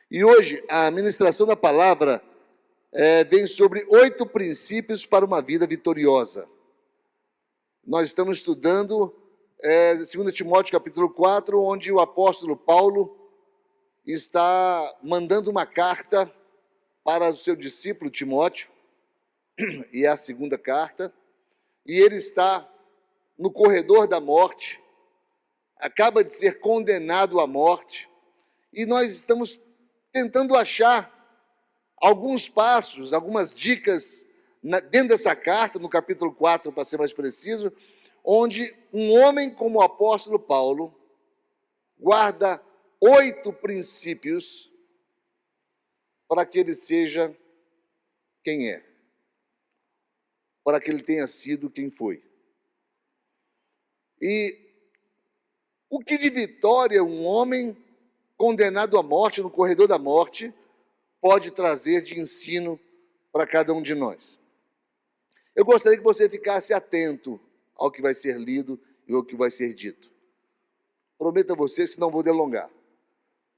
E hoje a ministração da palavra vem sobre 8 princípios para uma vida vitoriosa. Nós estamos estudando 2 Timóteo capítulo 4, onde o apóstolo Paulo está mandando uma carta para o seu discípulo Timóteo, e é a segunda carta, e ele está no corredor da morte, acaba de ser condenado à morte, e nós estamos tentando achar alguns passos, algumas dicas dentro dessa carta, no capítulo 4, para ser mais preciso, onde um homem como o apóstolo Paulo guarda 8 princípios para que ele seja quem é, para que ele tenha sido quem foi. E o que de vitória um homem condenado à morte, no corredor da morte, pode trazer de ensino para cada um de nós? Eu gostaria que você ficasse atento ao que vai ser lido e ao que vai ser dito. Prometo a vocês que não vou delongar,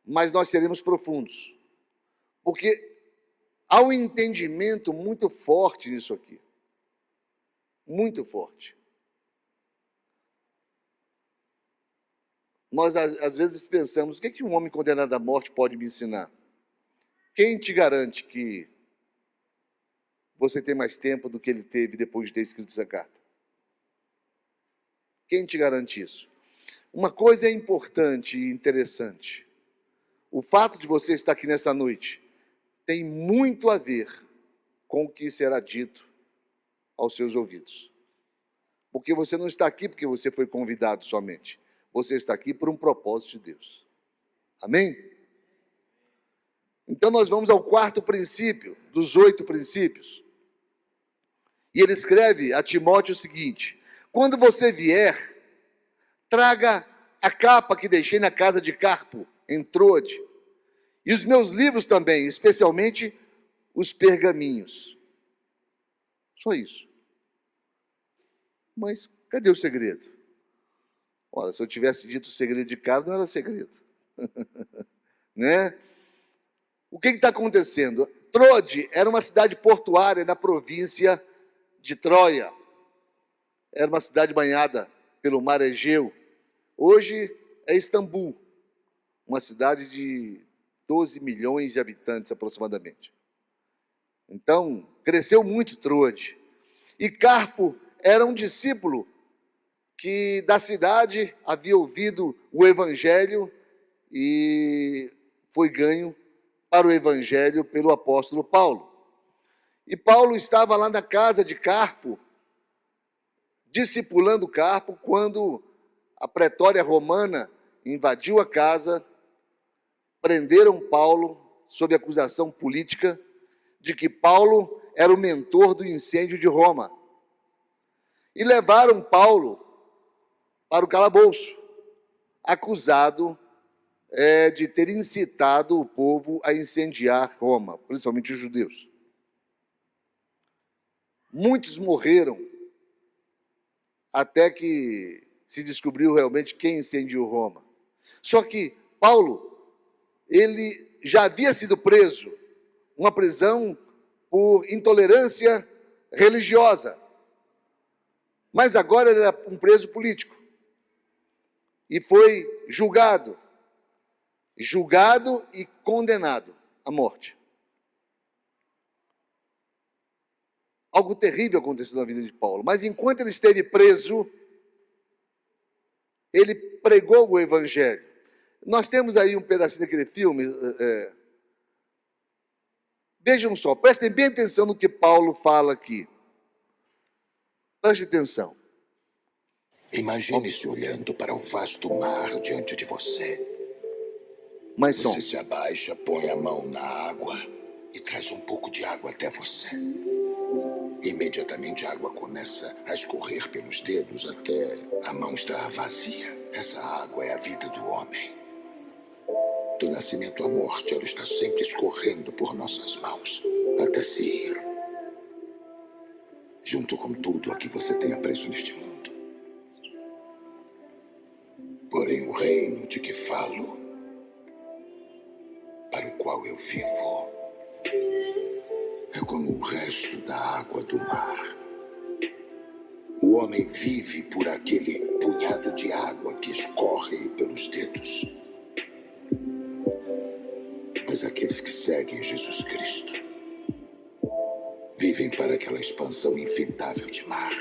mas nós seremos profundos, porque há um entendimento muito forte nisso aqui, muito forte. Nós, às vezes, pensamos, o que um homem condenado à morte pode me ensinar? Quem te garante que você tem mais tempo do que ele teve depois de ter escrito essa carta? Quem te garante isso? Uma coisa é importante e interessante. O fato de você estar aqui nessa noite tem muito a ver com o que será dito aos seus ouvidos. Porque você não está aqui porque você foi convidado somente. Você está aqui por um propósito de Deus. Amém? Então nós vamos ao 4º princípio, dos 8 princípios. E ele escreve a Timóteo o seguinte: quando você vier, traga a capa que deixei na casa de Carpo, em Troade, e os meus livros também, especialmente os pergaminhos. Só isso. Mas cadê o segredo? Ora, se eu tivesse dito o segredo de cara, não era segredo. Né? O que está acontecendo? Troade era uma cidade portuária na província de Troia. Era uma cidade banhada pelo mar Egeu. Hoje é Istambul, uma cidade de 12 milhões de habitantes aproximadamente. Então, cresceu muito Troade. E Carpo era um discípulo que da cidade havia ouvido o evangelho e foi ganho para o evangelho pelo apóstolo Paulo. E Paulo estava lá na casa de Carpo, discipulando Carpo, quando a pretória romana invadiu a casa, prenderam Paulo sob acusação política de que Paulo era o mentor do incêndio de Roma. E levaram Paulo para o calabouço, acusado de ter incitado o povo a incendiar Roma, principalmente os judeus. Muitos morreram, até que se descobriu realmente quem incendiou Roma. Só que Paulo, ele já havia sido preso, uma prisão por intolerância religiosa, mas agora ele era um preso político. E foi julgado e condenado à morte. Algo terrível aconteceu na vida de Paulo. Mas enquanto ele esteve preso, ele pregou o evangelho. Nós temos aí um pedacinho daquele filme. Vejam só, prestem bem atenção no que Paulo fala aqui. Preste atenção. Imagine-se olhando para o vasto mar diante de você. Você se abaixa, põe a mão na água e traz um pouco de água até você. Imediatamente a água começa a escorrer pelos dedos até a mão estar vazia. Essa água é a vida do homem. Do nascimento à morte, ela está sempre escorrendo por nossas mãos até se ir. Junto com tudo a que você tem apreço neste mundo. Porém, o reino de que falo para o qual eu vivo é como o resto da água do mar. O homem vive por aquele punhado de água que escorre pelos dedos. Mas aqueles que seguem Jesus Cristo vivem para aquela expansão infindável de mar.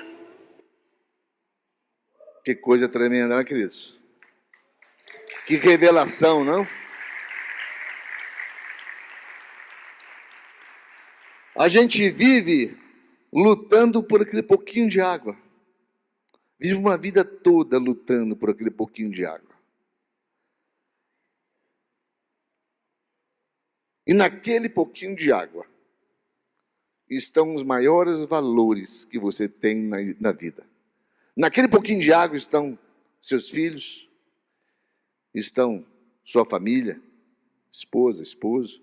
Que coisa tremenda, né, queridos? Que revelação, não? A gente vive lutando por aquele pouquinho de água. Vive uma vida toda lutando por aquele pouquinho de água. E naquele pouquinho de água estão os maiores valores que você tem na vida. Naquele pouquinho de água estão seus filhos, estão sua família, esposa, esposo.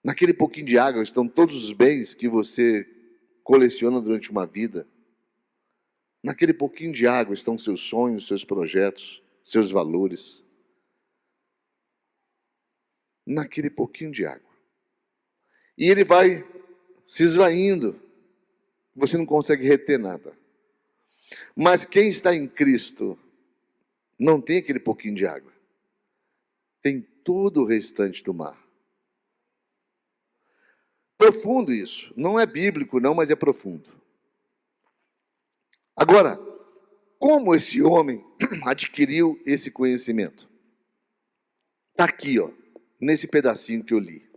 Naquele pouquinho de água estão todos os bens que você coleciona durante uma vida. Naquele pouquinho de água estão seus sonhos, seus projetos, seus valores. Naquele pouquinho de água. E ele vai se esvaindo. Você não consegue reter nada. Mas quem está em Cristo não tem aquele pouquinho de água. Tem todo o restante do mar. Profundo isso. Não é bíblico, não, mas é profundo. Agora, como esse homem adquiriu esse conhecimento? Está aqui, ó, nesse pedacinho que eu li.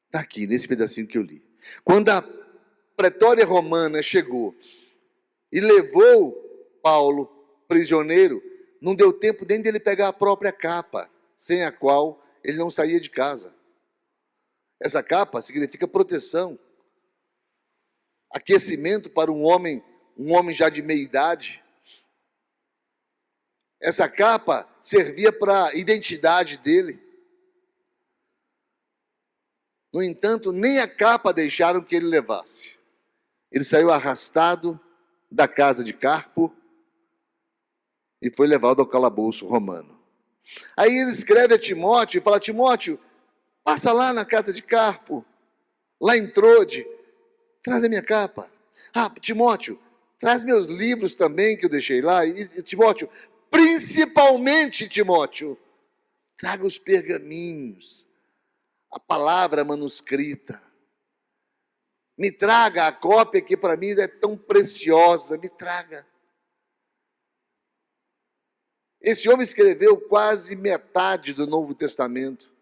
Está aqui, nesse pedacinho que eu li. Quando a pretória romana chegou e levou Paulo prisioneiro, não deu tempo nem dele pegar a própria capa, sem a qual ele não saía de casa. Essa capa significa proteção, aquecimento para um homem já de meia idade. Essa capa servia para a identidade dele. No entanto, nem a capa deixaram que ele levasse. Ele saiu arrastado da casa de Carpo e foi levado ao calabouço romano. Aí ele escreve a Timóteo e fala: Timóteo, passa lá na casa de Carpo, lá em Trode, traz a minha capa. Ah, Timóteo, traz meus livros também que eu deixei lá. E Timóteo, principalmente Timóteo, traga os pergaminhos, a palavra manuscrita. Me traga a cópia que para mim é tão preciosa, me traga. Esse homem escreveu quase metade do Novo Testamento.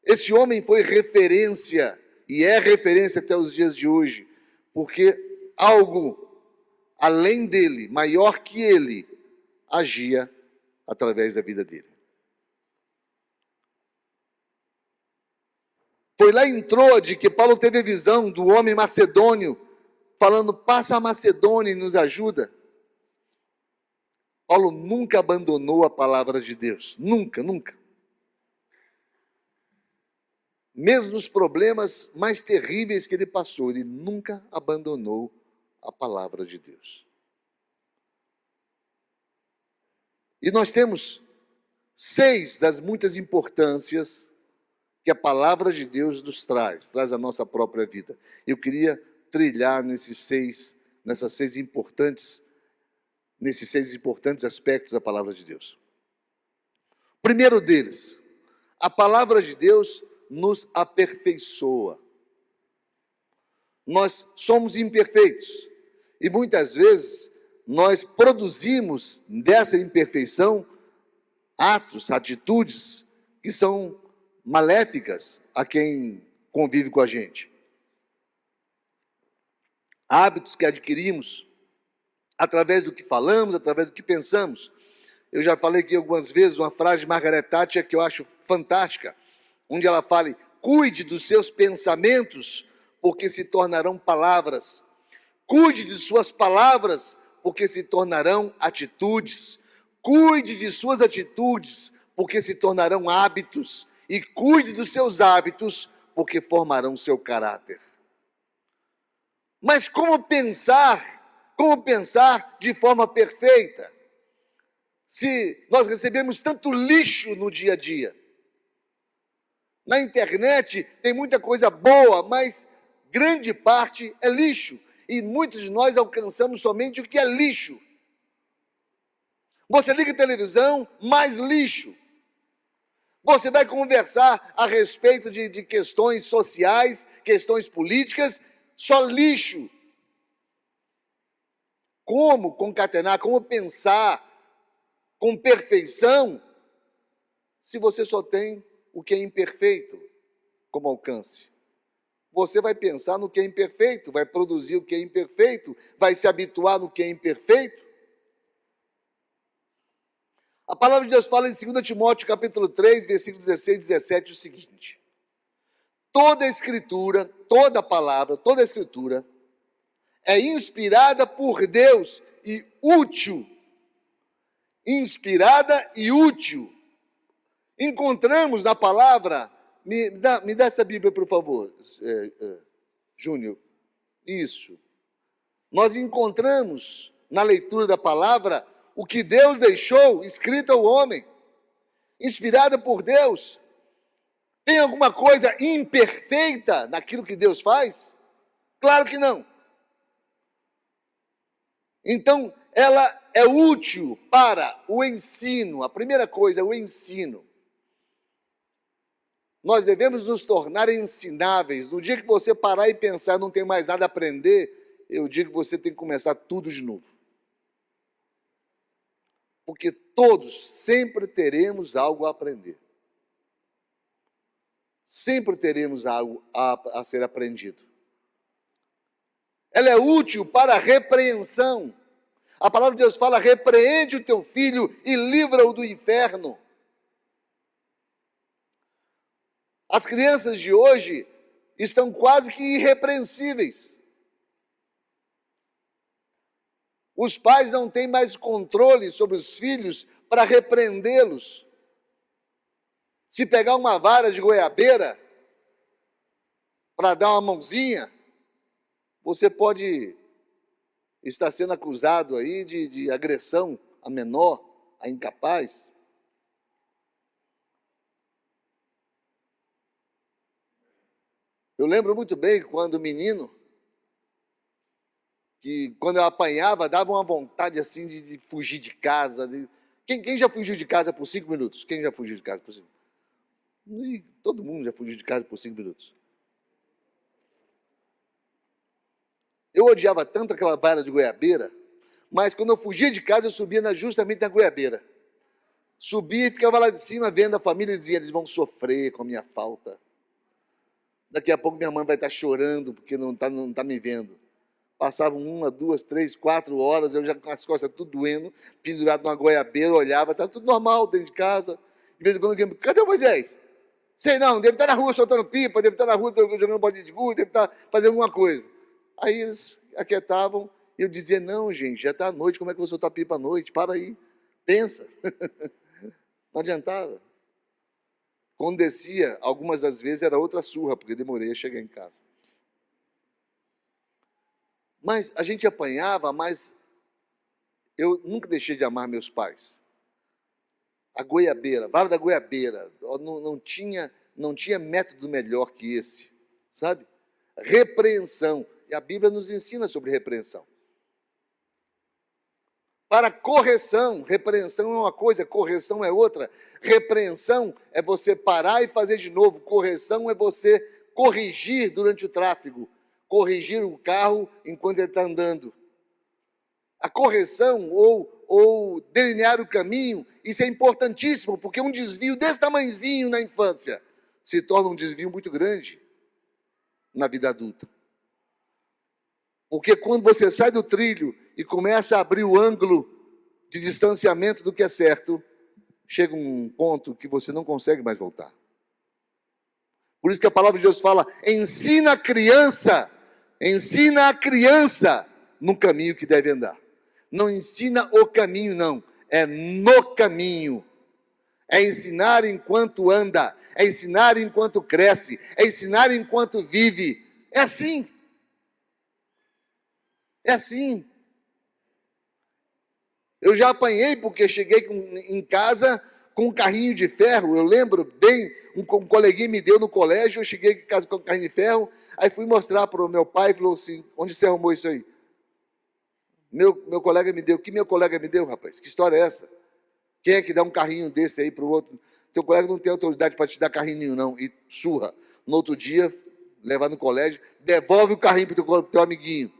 Esse homem foi referência, e é referência até os dias de hoje, porque algo além dele, maior que ele, agia através da vida dele. Foi lá em Trode que Paulo teve a visão do homem macedônio, falando: passa a Macedônia e nos ajuda. Paulo nunca abandonou a palavra de Deus, nunca, nunca. Mesmo nos problemas mais terríveis que ele passou, ele nunca abandonou a palavra de Deus. E nós temos 6 das muitas importâncias que a palavra de Deus nos traz a nossa própria vida. Eu queria trilhar nesses seis importantes aspectos da palavra de Deus. O primeiro deles, a palavra de Deus nos aperfeiçoa. Nós somos imperfeitos e muitas vezes nós produzimos dessa imperfeição atos, atitudes que são maléficas a quem convive com a gente. Hábitos que adquirimos através do que falamos, através do que pensamos. Eu já falei aqui algumas vezes uma frase de Margaret Thatcher que eu acho fantástica, onde ela fala: cuide dos seus pensamentos, porque se tornarão palavras. Cuide de suas palavras, porque se tornarão atitudes. Cuide de suas atitudes, porque se tornarão hábitos. E cuide dos seus hábitos, porque formarão seu caráter. Mas como pensar de forma perfeita? Se nós recebemos tanto lixo no dia a dia. Na internet tem muita coisa boa, mas grande parte é lixo. E muitos de nós alcançamos somente o que é lixo. Você liga a televisão, mais lixo. Você vai conversar a respeito de questões sociais, questões políticas, só lixo. Como concatenar, como pensar com perfeição, se você só tem o que é imperfeito como alcance? Você vai pensar no que é imperfeito, vai produzir o que é imperfeito, vai se habituar no que é imperfeito. A palavra de Deus fala em 2 Timóteo capítulo 3, versículos 16 e 17 o seguinte: toda a escritura, toda a palavra, toda a escritura é inspirada por Deus e útil. Inspirada e útil. Encontramos na palavra, me dá essa Bíblia, por favor, Júnior. Isso. Nós encontramos na leitura da palavra o que Deus deixou escrito ao homem, inspirada por Deus. Tem alguma coisa imperfeita naquilo que Deus faz? Claro que não. Então, ela é útil para o ensino. A primeira coisa é o ensino. Nós devemos nos tornar ensináveis. No dia que você parar e pensar, não tem mais nada a aprender, eu digo que você tem que começar tudo de novo. Porque todos sempre teremos algo a aprender. Sempre teremos algo a ser aprendido. Ela é útil para a repreensão. A palavra de Deus fala: repreende o teu filho e livra-o do inferno. As crianças de hoje estão quase que irrepreensíveis. Os pais não têm mais controle sobre os filhos para repreendê-los. Se pegar uma vara de goiabeira para dar uma mãozinha, você pode estar sendo acusado aí de agressão a menor, a incapaz. Eu lembro muito bem quando menino, que quando eu apanhava, dava uma vontade assim de fugir de casa. Quem já fugiu de casa por 5 minutos? Quem já fugiu de casa por 5 minutos? Todo mundo já fugiu de casa por 5 minutos. Eu odiava tanto aquela vara de goiabeira, mas quando eu fugia de casa, eu subia justamente na goiabeira. Subia e ficava lá de cima vendo a família e dizia: eles vão sofrer com a minha falta. Daqui a pouco minha mãe vai estar chorando porque não está me vendo. Passavam 1, 2, 3, 4 horas, eu já com as costas tudo doendo, pendurado numa goiabeira, olhava, estava tudo normal dentro de casa. De vez em quando alguém: cadê o Moisés? Sei não, deve estar na rua soltando pipa, deve estar na rua jogando bolinha de gude, deve estar fazendo alguma coisa. Aí eles aquietavam e eu dizia: não, gente, já está à noite, como é que eu vou soltar pipa à noite? Para aí, pensa. Não adiantava. Quando descia, algumas das vezes era outra surra, porque demorei a chegar em casa. Mas a gente apanhava, mas eu nunca deixei de amar meus pais. A goiabeira, vara da goiabeira, não tinha método melhor que esse, sabe? Repreensão, e a Bíblia nos ensina sobre repreensão. Para correção, repreensão é uma coisa, correção é outra. Repreensão é você parar e fazer de novo. Correção é você corrigir durante o tráfego, corrigir o carro enquanto ele está andando. A correção ou delinear o caminho, isso é importantíssimo, porque um desvio desse tamanhozinho na infância se torna um desvio muito grande na vida adulta. Porque quando você sai do trilho e começa a abrir o ângulo de distanciamento do que é certo, chega um ponto que você não consegue mais voltar. Por isso que a palavra de Deus fala: ensina a criança no caminho que deve andar. Não ensina o caminho, não, é no caminho. É ensinar enquanto anda, é ensinar enquanto cresce, é ensinar enquanto vive. É assim. É assim. Eu já apanhei porque cheguei em casa com um carrinho de ferro. Eu lembro bem, um coleguinha me deu no colégio, eu cheguei em casa com um carrinho de ferro, aí fui mostrar para o meu pai e falou assim, onde você arrumou isso aí? Meu colega me deu. Que meu colega me deu, rapaz? Que história é essa? Quem é que dá um carrinho desse aí para o outro? Teu colega não tem autoridade para te dar carrinho nenhum, não. E surra. No outro dia, levar no colégio, devolve o carrinho para o teu amiguinho.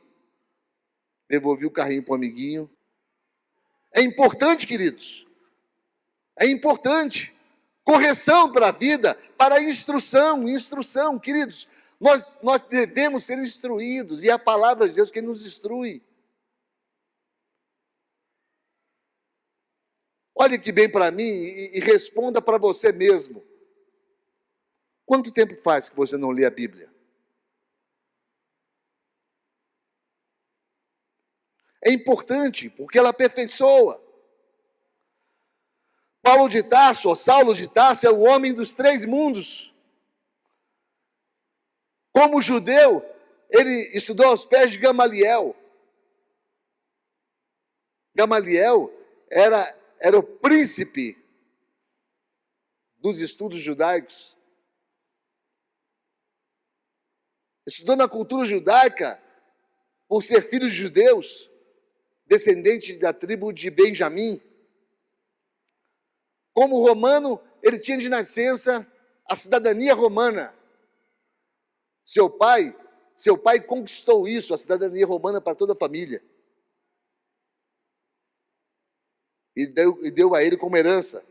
Devolvi o carrinho para o amiguinho. É importante, queridos. É importante. Correção para a vida, para instrução. Instrução, queridos. Nós devemos ser instruídos. E a palavra de Deus que nos instrui. Olhe que bem para mim e responda para você mesmo. Quanto tempo faz que você não lê a Bíblia? É importante, porque ela aperfeiçoa. Saulo de Tarso é o homem dos 3 mundos. Como judeu, ele estudou aos pés de Gamaliel. Gamaliel era o príncipe dos estudos judaicos. Estudou na cultura judaica por ser filho de judeus, descendente da tribo de Benjamim. Como romano, ele tinha de nascença a cidadania romana. Seu pai conquistou isso, a cidadania romana para toda a família. E deu a ele como herança.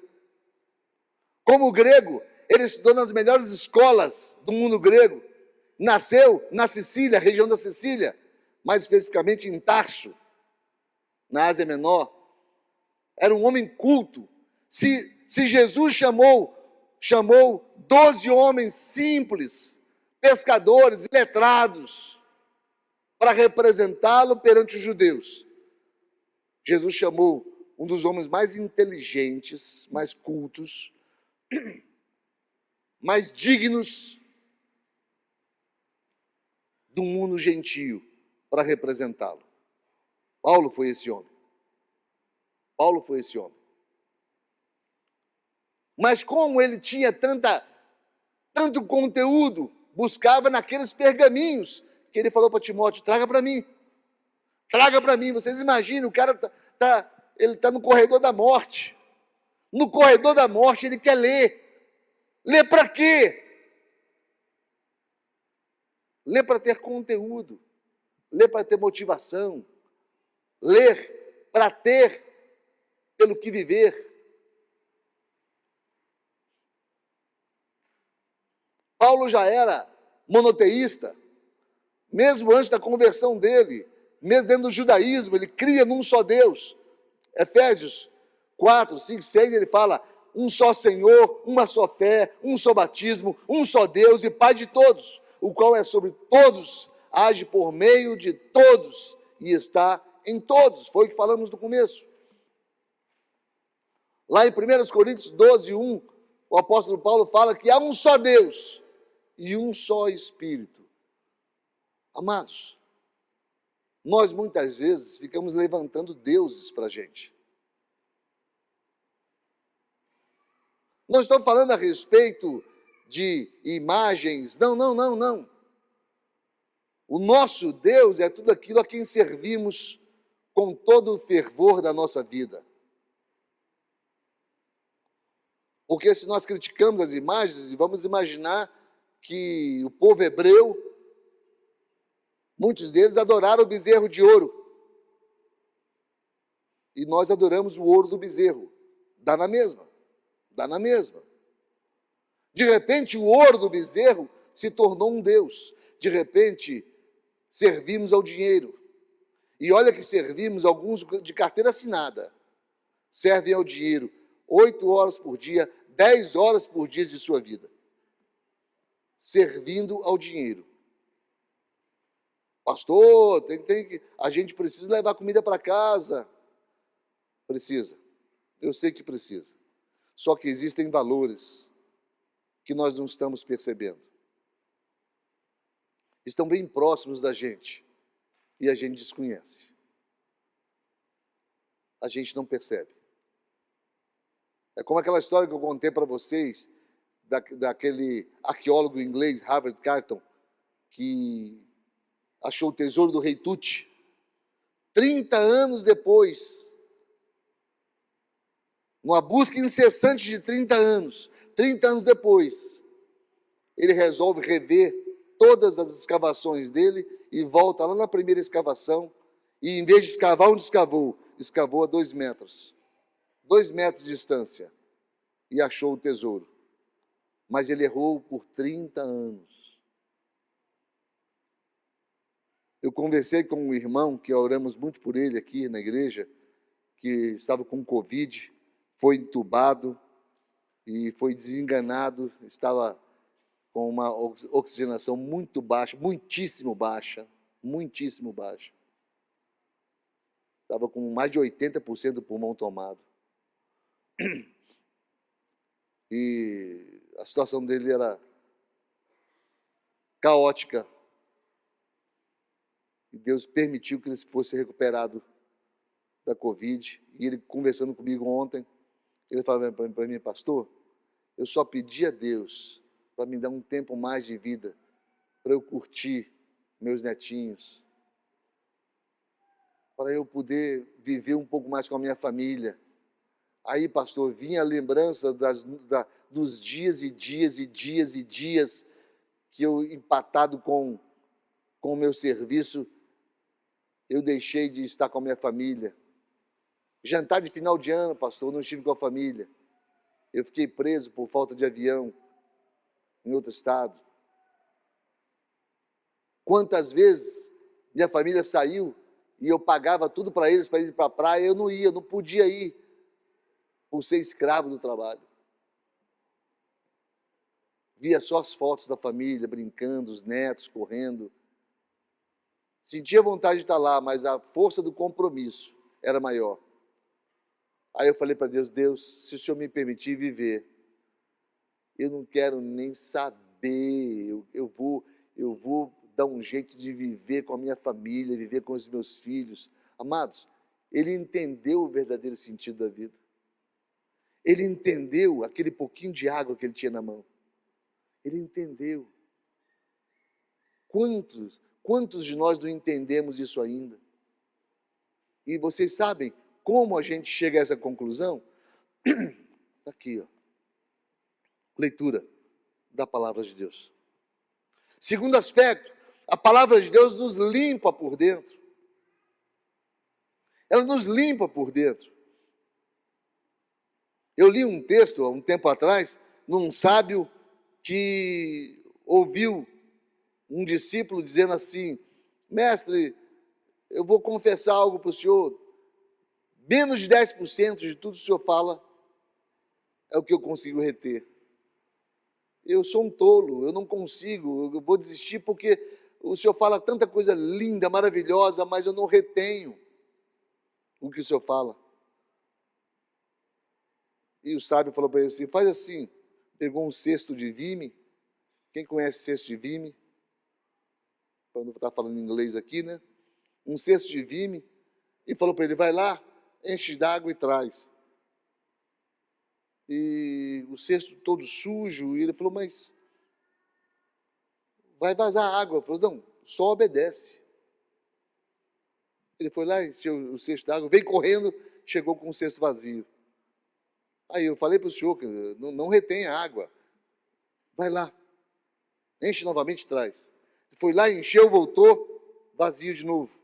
Como grego, ele estudou nas melhores escolas do mundo grego. Nasceu na Sicília, região da Sicília, mais especificamente em Tarso, na Ásia Menor. Era um homem culto. Se Jesus chamou 12 homens simples, pescadores, letrados, para representá-lo perante os judeus, Jesus chamou um dos homens mais inteligentes, mais cultos, mais dignos do mundo gentio para representá-lo. Paulo foi esse homem. Paulo foi esse homem. Mas como ele tinha tanto conteúdo, buscava naqueles pergaminhos que ele falou para Timóteo, traga para mim. Traga para mim. Vocês imaginam, o cara ele está no corredor da morte. No corredor da morte ele quer ler. Ler para quê? Ler para ter conteúdo. Ler para ter motivação. Ler para ter pelo que viver. Paulo já era monoteísta, mesmo antes da conversão dele, mesmo dentro do judaísmo, ele cria num só Deus. Efésios 4, 5, 6, ele fala, um só Senhor, uma só fé, um só batismo, um só Deus e Pai de todos, o qual é sobre todos, age por meio de todos e está em todos. Foi o que falamos no começo. Lá em 1 Coríntios 12, 1, o apóstolo Paulo fala que há um só Deus e um só Espírito. Amados, nós muitas vezes ficamos levantando deuses para a gente. Não estou falando a respeito de imagens, não. O nosso Deus é tudo aquilo a quem servimos com todo o fervor da nossa vida. Porque se nós criticamos as imagens, vamos imaginar que o povo hebreu, muitos deles adoraram o bezerro de ouro. E nós adoramos o ouro do bezerro. Dá na mesma. De repente, o ouro do bezerro se tornou um Deus. De repente, servimos ao dinheiro. E olha que servimos alguns de carteira assinada. Servem ao dinheiro 8 horas por dia, 10 horas por dia de sua vida. Servindo ao dinheiro. Pastor, a gente precisa levar comida para casa. Precisa. Eu sei que precisa. Só que existem valores que nós não estamos percebendo. Estão bem próximos da gente e a gente desconhece. a gente não percebe. É como aquela história que eu contei para vocês, daquele arqueólogo inglês, Harvard Carton, que achou o tesouro do rei Tut. 30 anos depois, numa busca incessante de 30 anos depois, ele resolve rever todas as escavações dele e volta lá na primeira escavação, e em vez de escavar onde escavou a 2 metros. 2 metros de distância, e achou o tesouro. Mas ele errou por 30 anos. Eu conversei com um irmão, que oramos muito por ele aqui na igreja, que estava com Covid, foi entubado e foi desenganado, estava com uma oxigenação muito baixa, muitíssimo baixa. Estava com mais de 80% do pulmão tomado. E a situação dele era caótica. E Deus permitiu que ele fosse recuperado da Covid. E ele, conversando comigo ontem, ele falava para mim: pastor, eu só pedi a Deus para me dar um tempo mais de vida, para eu curtir meus netinhos, para eu poder viver um pouco mais com a minha família. Aí, pastor, vinha a lembrança dos dias e dias que eu, empatado com o meu serviço, eu deixei de estar com a minha família. Jantar de final de ano, pastor, eu não estive com a família. Eu fiquei preso por falta de avião em outro estado. Quantas vezes minha família saiu e eu pagava tudo para eles para ir para a praia, eu não ia, eu não podia ir, por ser escravo do trabalho. Via só as fotos da família, brincando, os netos correndo. Sentia vontade de estar lá, mas a força do compromisso era maior. Aí eu falei para Deus: Deus, se o Senhor me permitir viver, eu não quero nem saber, eu vou dar um jeito de viver com a minha família, viver com os meus filhos. Amados, ele entendeu o verdadeiro sentido da vida. Ele entendeu aquele pouquinho de água que ele tinha na mão. Ele entendeu. Quantos de nós não entendemos isso ainda? E vocês sabem como a gente chega a essa conclusão? Está aqui, ó. Leitura da palavra de Deus. Segundo aspecto, a palavra de Deus nos limpa por dentro. Ela nos limpa por dentro. Eu li um texto, há um tempo atrás, num sábio que ouviu um discípulo dizendo assim: mestre, eu vou confessar algo para o senhor, menos de 10% de tudo que o senhor fala é o que eu consigo reter. Eu sou um tolo, eu não consigo, eu vou desistir porque o senhor fala tanta coisa linda, maravilhosa, mas eu não retenho o que o senhor fala. E o sábio falou para ele assim: faz assim, pegou um cesto de vime. Quem conhece cesto de vime? Para não estar falando inglês aqui, né? Um cesto de vime, e falou para ele: vai lá, enche d'água e traz. E o cesto todo sujo, e ele falou: mas vai vazar água. Ele falou: não, só obedece. Ele foi lá, encheu o cesto d'água, veio correndo, chegou com o cesto vazio. Aí eu falei para o senhor que não retém a água. Vai lá, enche novamente e traz. Foi lá, encheu, voltou, vazio de novo.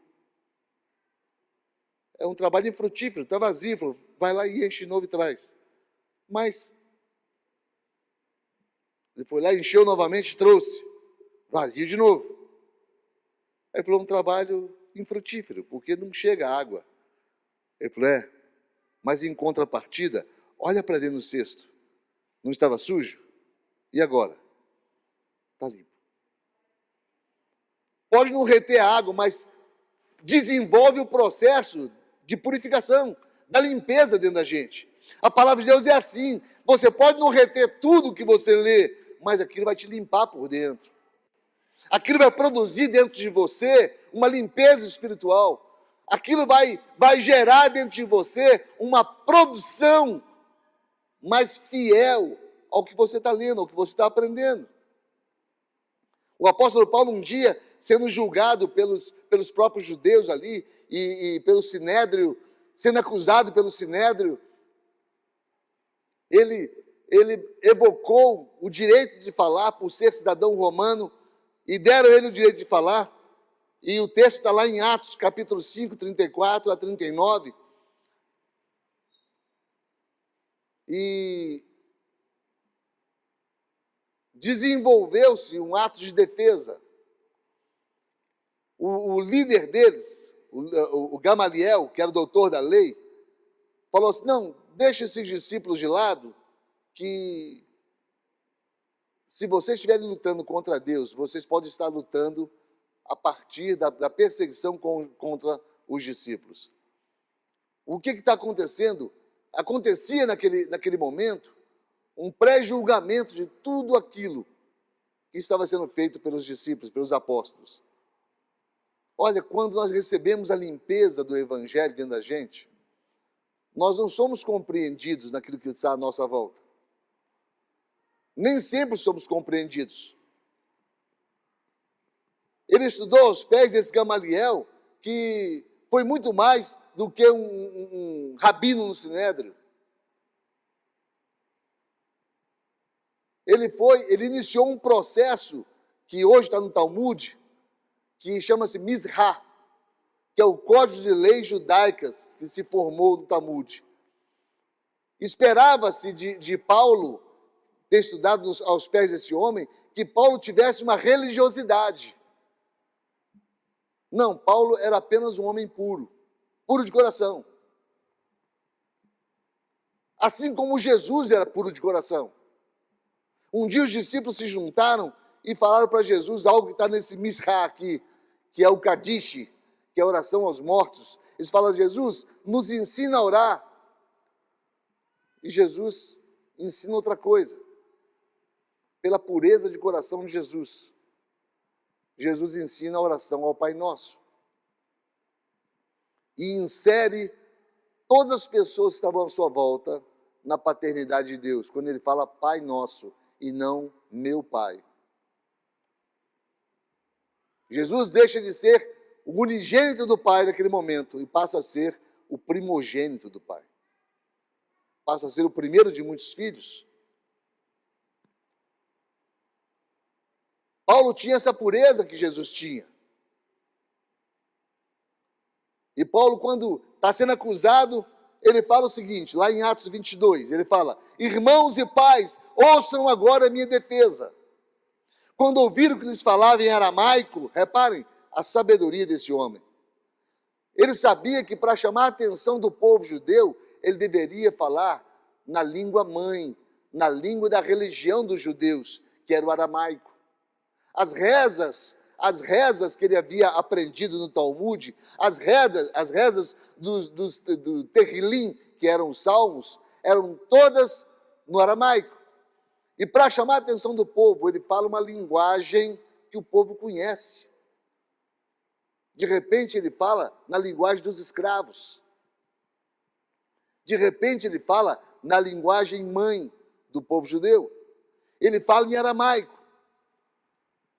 É um trabalho infrutífero, está vazio. Falou: vai lá e enche de novo e traz. Mas ele foi lá, encheu novamente, trouxe, vazio de novo. Aí falou: um trabalho infrutífero, porque não chega água. Ele falou: mas em contrapartida, olha para dentro do cesto. Não estava sujo? E agora? Está limpo. Pode não reter a água, mas desenvolve o processo de purificação, da limpeza dentro da gente. A palavra de Deus é assim. Você pode não reter tudo que você lê, mas aquilo vai te limpar por dentro. Aquilo vai produzir dentro de você uma limpeza espiritual. aquilo vai gerar dentro de você uma produção mais fiel ao que você está lendo, ao que você está aprendendo. O apóstolo Paulo, um dia, sendo julgado pelos próprios judeus ali, e pelo Sinédrio, sendo acusado pelo Sinédrio, ele evocou o direito de falar por ser cidadão romano, e deram ele o direito de falar, e o texto está lá em Atos, capítulo 5, 34 a 39, e desenvolveu-se um ato de defesa. O líder deles, o Gamaliel, que era o doutor da lei, falou assim: não, deixa esses discípulos de lado, que se vocês estiverem lutando contra Deus, vocês podem estar lutando a partir da perseguição contra os discípulos. O que está acontecendo? Acontecia naquele momento um pré-julgamento de tudo aquilo que estava sendo feito pelos discípulos, pelos apóstolos. Olha, quando nós recebemos a limpeza do Evangelho dentro da gente, nós não somos compreendidos naquilo que está à nossa volta. Nem sempre somos compreendidos. Ele estudou aos pés desse Gamaliel, que foi muito mais do que um rabino no Sinédrio. Ele iniciou um processo que hoje está no Talmud, que chama-se Mizrah, que é o Código de Leis Judaicas que se formou no Talmud. Esperava-se de Paulo, ter estudado aos pés desse homem, que Paulo tivesse uma religiosidade. Não, Paulo era apenas um homem puro de coração. Assim como Jesus era puro de coração. Um dia os discípulos se juntaram e falaram para Jesus algo que está nesse Mizrah aqui, que é o Kadish, que é a oração aos mortos. Eles falaram: Jesus, nos ensina a orar. E Jesus ensina outra coisa. Pela pureza de coração de Jesus, Jesus ensina a oração ao Pai Nosso. E insere todas as pessoas que estavam à sua volta na paternidade de Deus, quando ele fala Pai Nosso e não meu Pai. Jesus deixa de ser o unigênito do Pai naquele momento e passa a ser o primogênito do Pai. Passa a ser o primeiro de muitos filhos. Paulo tinha essa pureza que Jesus tinha. E Paulo, quando está sendo acusado, ele fala o seguinte, lá em Atos 22, ele fala: irmãos e pais, ouçam agora a minha defesa. Quando ouviram que lhes falava em aramaico, reparem a sabedoria desse homem. Ele sabia que para chamar a atenção do povo judeu, ele deveria falar na língua mãe, na língua da religião dos judeus, que era o aramaico. As rezas que ele havia aprendido no Talmud, as rezas do Terrilim, que eram os salmos, eram todas no aramaico. E para chamar a atenção do povo, ele fala uma linguagem que o povo conhece. De repente ele fala na linguagem dos escravos. De repente ele fala na linguagem mãe do povo judeu. Ele fala em aramaico.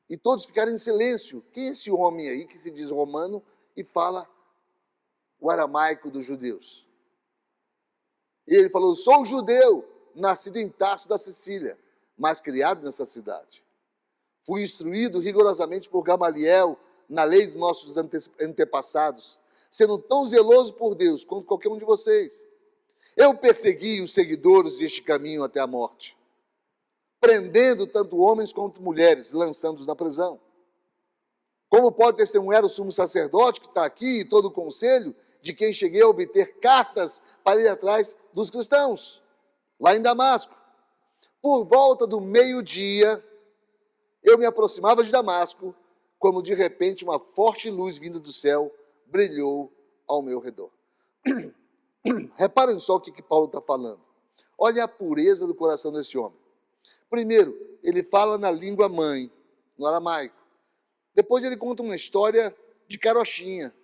E todos ficaram em silêncio. Quem é esse homem aí que se diz romano e fala o aramaico dos judeus? E ele falou: sou judeu, nascido em Tarso da Sicília, mas criado nessa cidade. Fui instruído rigorosamente por Gamaliel na lei dos nossos antepassados, sendo tão zeloso por Deus quanto qualquer um de vocês. Eu persegui os seguidores deste caminho até a morte, prendendo tanto homens quanto mulheres, lançando-os na prisão. Como pode testemunhar o sumo sacerdote que está aqui e todo o conselho, de quem cheguei a obter cartas para ir atrás dos cristãos, lá em Damasco. Por volta do meio-dia, eu me aproximava de Damasco, quando de repente uma forte luz vinda do céu brilhou ao meu redor. Reparem só o que Paulo está falando. Olha a pureza do coração desse homem. Primeiro, ele fala na língua mãe, no aramaico. Depois ele conta uma história de carochinha.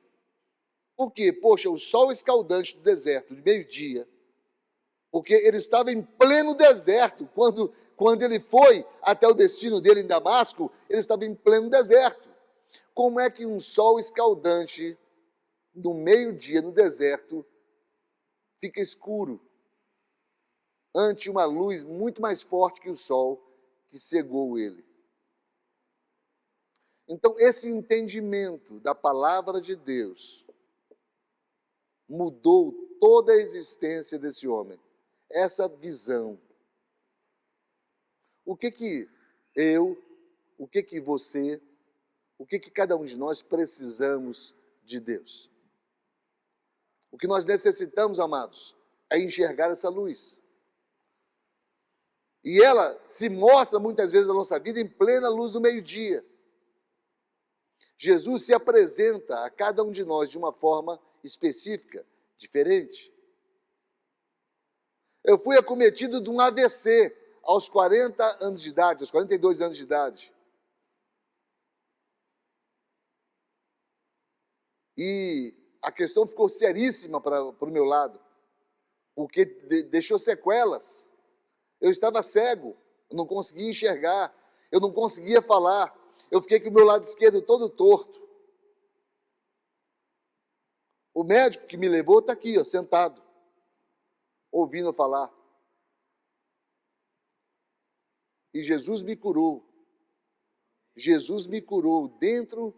Porque, poxa, o sol escaldante do deserto, de meio-dia, porque ele estava em pleno deserto, quando ele foi até o destino dele em Damasco, ele estava em pleno deserto. Como é que um sol escaldante, no meio-dia, no deserto, fica escuro, ante uma luz muito mais forte que o sol, que cegou ele? Então, esse entendimento da palavra de Deus mudou toda a existência desse homem. Essa visão. O que eu, o que você, o que cada um de nós precisamos de Deus? O que nós necessitamos, amados, é enxergar essa luz. E ela se mostra muitas vezes na nossa vida em plena luz do meio-dia. Jesus se apresenta a cada um de nós de uma forma específica, diferente. Eu fui acometido de um AVC aos 40 anos de idade, aos 42 anos de idade. E a questão ficou seríssima para o meu lado, porque deixou sequelas. Eu estava cego, eu não conseguia enxergar, eu não conseguia falar, eu fiquei com o meu lado esquerdo todo torto. O médico que me levou está aqui, ó, sentado, ouvindo eu falar. E Jesus me curou. Jesus me curou dentro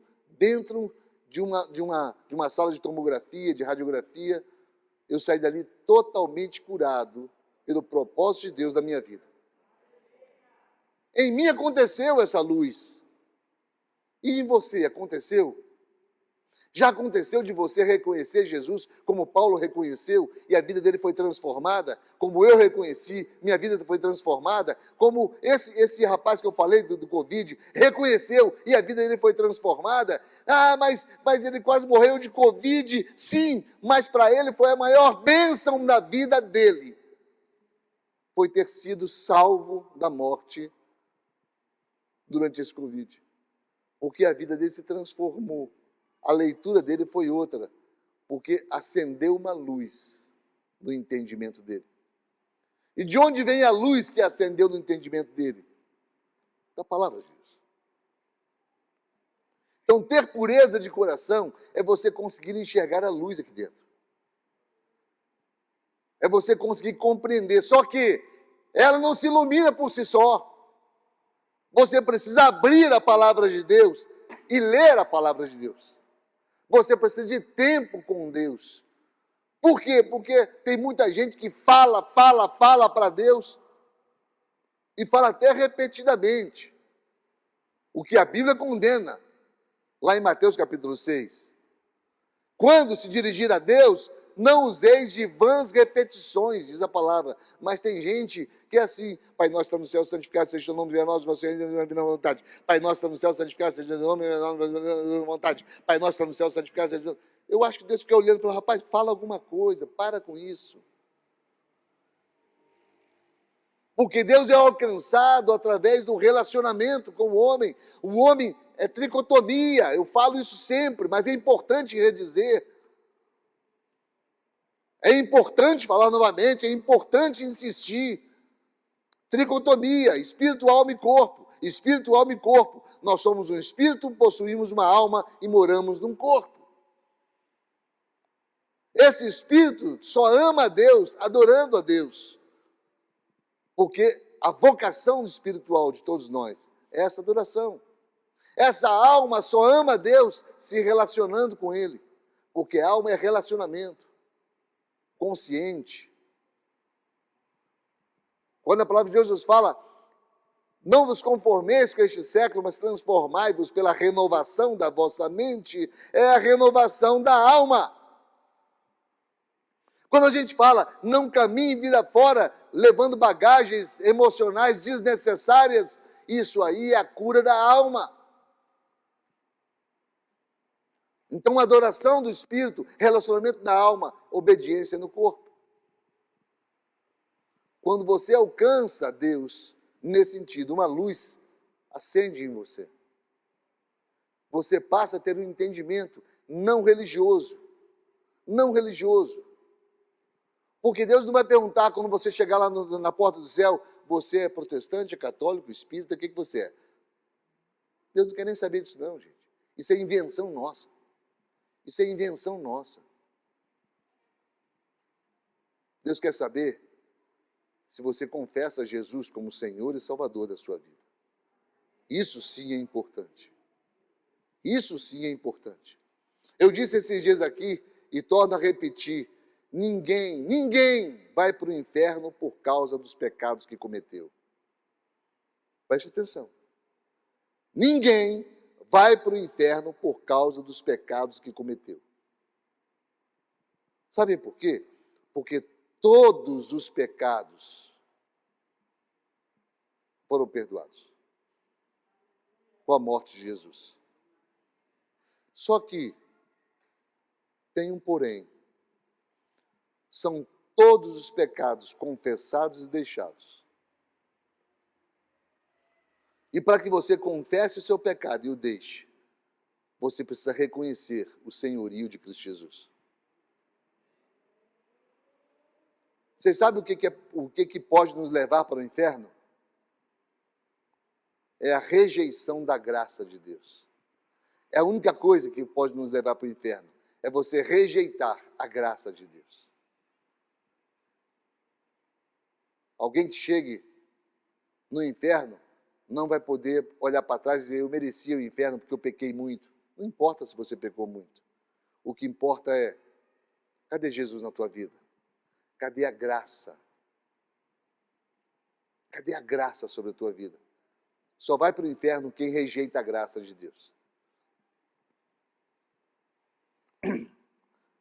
de uma sala de tomografia, de radiografia. Eu saí dali totalmente curado pelo propósito de Deus na minha vida. Em mim aconteceu essa luz. E em você aconteceu? Já aconteceu de você reconhecer Jesus como Paulo reconheceu e a vida dele foi transformada? Como eu reconheci, minha vida foi transformada? Como esse rapaz que eu falei do Covid reconheceu e a vida dele foi transformada? Ah, mas ele quase morreu de Covid. Sim, mas para ele foi a maior bênção da vida dele. Foi ter sido salvo da morte durante esse Covid. Porque a vida dele se transformou. A leitura dele foi outra, porque acendeu uma luz no entendimento dele. E de onde vem a luz que acendeu no entendimento dele? Da palavra de Deus. Então, ter pureza de coração é você conseguir enxergar a luz aqui dentro. É você conseguir compreender, só que ela não se ilumina por si só. Você precisa abrir a palavra de Deus e ler a palavra de Deus. Você precisa de tempo com Deus. Por quê? Porque tem muita gente que fala para Deus e fala até repetidamente. O que a Bíblia condena, lá em Mateus capítulo 6. Quando se dirigir a Deus, não useis de vãs repetições, diz a palavra. Mas tem gente que é assim: Pai nosso está no céu, santificado seja o nome de nós, vosso reino, na vontade. Pai nosso está no céu, santificado seja o nome de nós, na vontade. Pai nosso está no céu, santificado seja o nome. Eu acho que Deus fica olhando e fala: rapaz, fala alguma coisa, para com isso. Porque Deus é alcançado através do relacionamento com o homem. O homem é tricotomia, eu falo isso sempre, mas é importante redizer. É importante falar novamente, é importante insistir. Tricotomia, espírito, alma e corpo. Espírito, alma e corpo. Nós somos um espírito, possuímos uma alma e moramos num corpo. Esse espírito só ama a Deus, adorando a Deus. Porque a vocação espiritual de todos nós é essa adoração. Essa alma só ama a Deus se relacionando com Ele. Porque a alma é relacionamento consciente. Quando a palavra de Deus nos fala: não vos conformeis com este século, mas transformai-vos pela renovação da vossa mente, é a renovação da alma. Quando a gente fala: não caminhe vida fora, levando bagagens emocionais desnecessárias, isso aí é a cura da alma. Então, adoração do Espírito, relacionamento da alma, obediência no corpo. Quando você alcança Deus, nesse sentido, uma luz acende em você. Você passa a ter um entendimento não religioso, não religioso. Porque Deus não vai perguntar quando você chegar lá na porta do céu, você é protestante, é católico, espírita, o que você é? Deus não quer nem saber disso não, gente. Isso é invenção nossa. Isso é invenção nossa. Deus quer saber se você confessa Jesus como Senhor e Salvador da sua vida. Isso sim é importante. Isso sim é importante. Eu disse esses dias aqui e torno a repetir, ninguém vai para o inferno por causa dos pecados que cometeu. Preste atenção. Ninguém vai para o inferno por causa dos pecados que cometeu. Sabem por quê? Porque todos os pecados foram perdoados com a morte de Jesus. Só que tem um porém. São todos os pecados confessados e deixados. E para que você confesse o seu pecado e o deixe, você precisa reconhecer o senhorio de Cristo Jesus. Vocês sabem o que pode nos levar para o inferno? É a rejeição da graça de Deus. É a única coisa que pode nos levar para o inferno. É você rejeitar a graça de Deus. Alguém que chegue no inferno não vai poder olhar para trás e dizer, eu merecia o inferno porque eu pequei muito. Não importa se você pecou muito. O que importa é, cadê Jesus na tua vida? Cadê a graça? Cadê a graça sobre a tua vida? Só vai para o inferno quem rejeita a graça de Deus.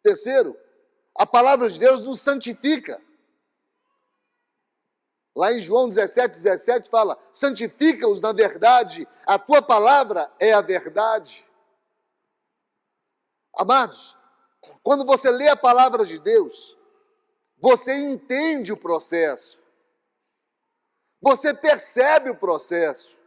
Terceiro, a palavra de Deus nos santifica. Lá em João 17 fala, santifica-os na verdade, a tua palavra é a verdade. Amados, quando você lê a palavra de Deus, você entende o processo. Você percebe o processo.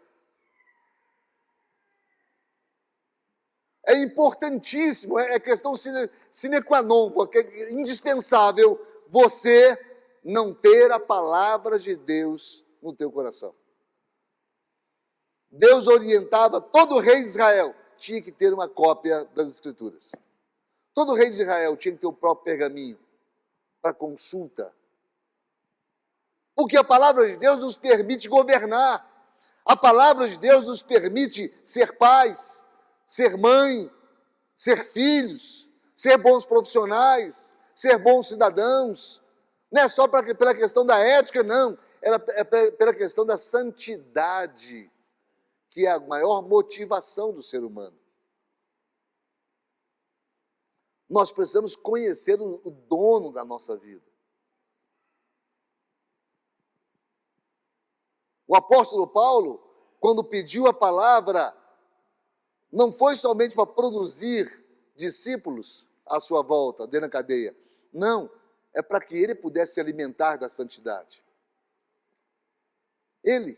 É importantíssimo, é questão sine qua non, porque é indispensável você não ter a palavra de Deus no teu coração. Deus orientava, todo rei de Israel tinha que ter uma cópia das Escrituras. Todo rei de Israel tinha que ter o próprio pergaminho para consulta. Porque a palavra de Deus nos permite governar. A palavra de Deus nos permite ser pais, ser mãe, ser filhos, ser bons profissionais, ser bons cidadãos. Não é só pela questão da ética, não. É pela questão da santidade, que é a maior motivação do ser humano. Nós precisamos conhecer o dono da nossa vida. O apóstolo Paulo, quando pediu a palavra, não foi somente para produzir discípulos à sua volta, dentro da cadeia. Não, é para que ele pudesse se alimentar da santidade. Ele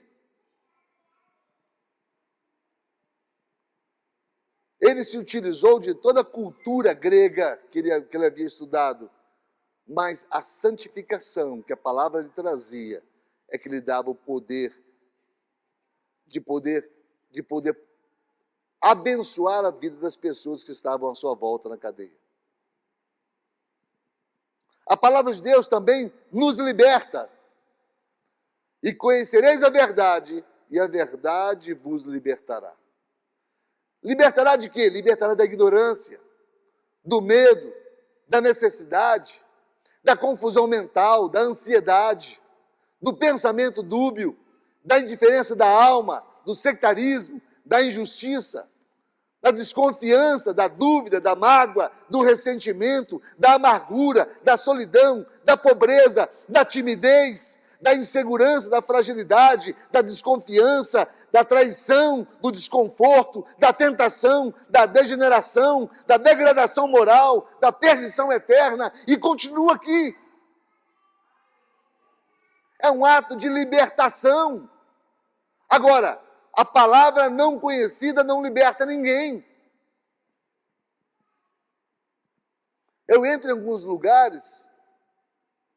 se utilizou de toda a cultura grega que ele havia estudado, mas a santificação que a palavra lhe trazia é que lhe dava o poder de poder abençoar a vida das pessoas que estavam à sua volta na cadeia. A palavra de Deus também nos liberta. E conhecereis a verdade, e a verdade vos libertará. Libertará de quê? Libertará da ignorância, do medo, da necessidade, da confusão mental, da ansiedade, do pensamento dúbio, da indiferença da alma, do sectarismo, da injustiça, da desconfiança, da dúvida, da mágoa, do ressentimento, da amargura, da solidão, da pobreza, da timidez, da insegurança, da fragilidade, da desconfiança, da traição, do desconforto, da tentação, da degeneração, da degradação moral, da perdição eterna, e continua aqui. É um ato de libertação. Agora, a palavra não conhecida não liberta ninguém. Eu entro em alguns lugares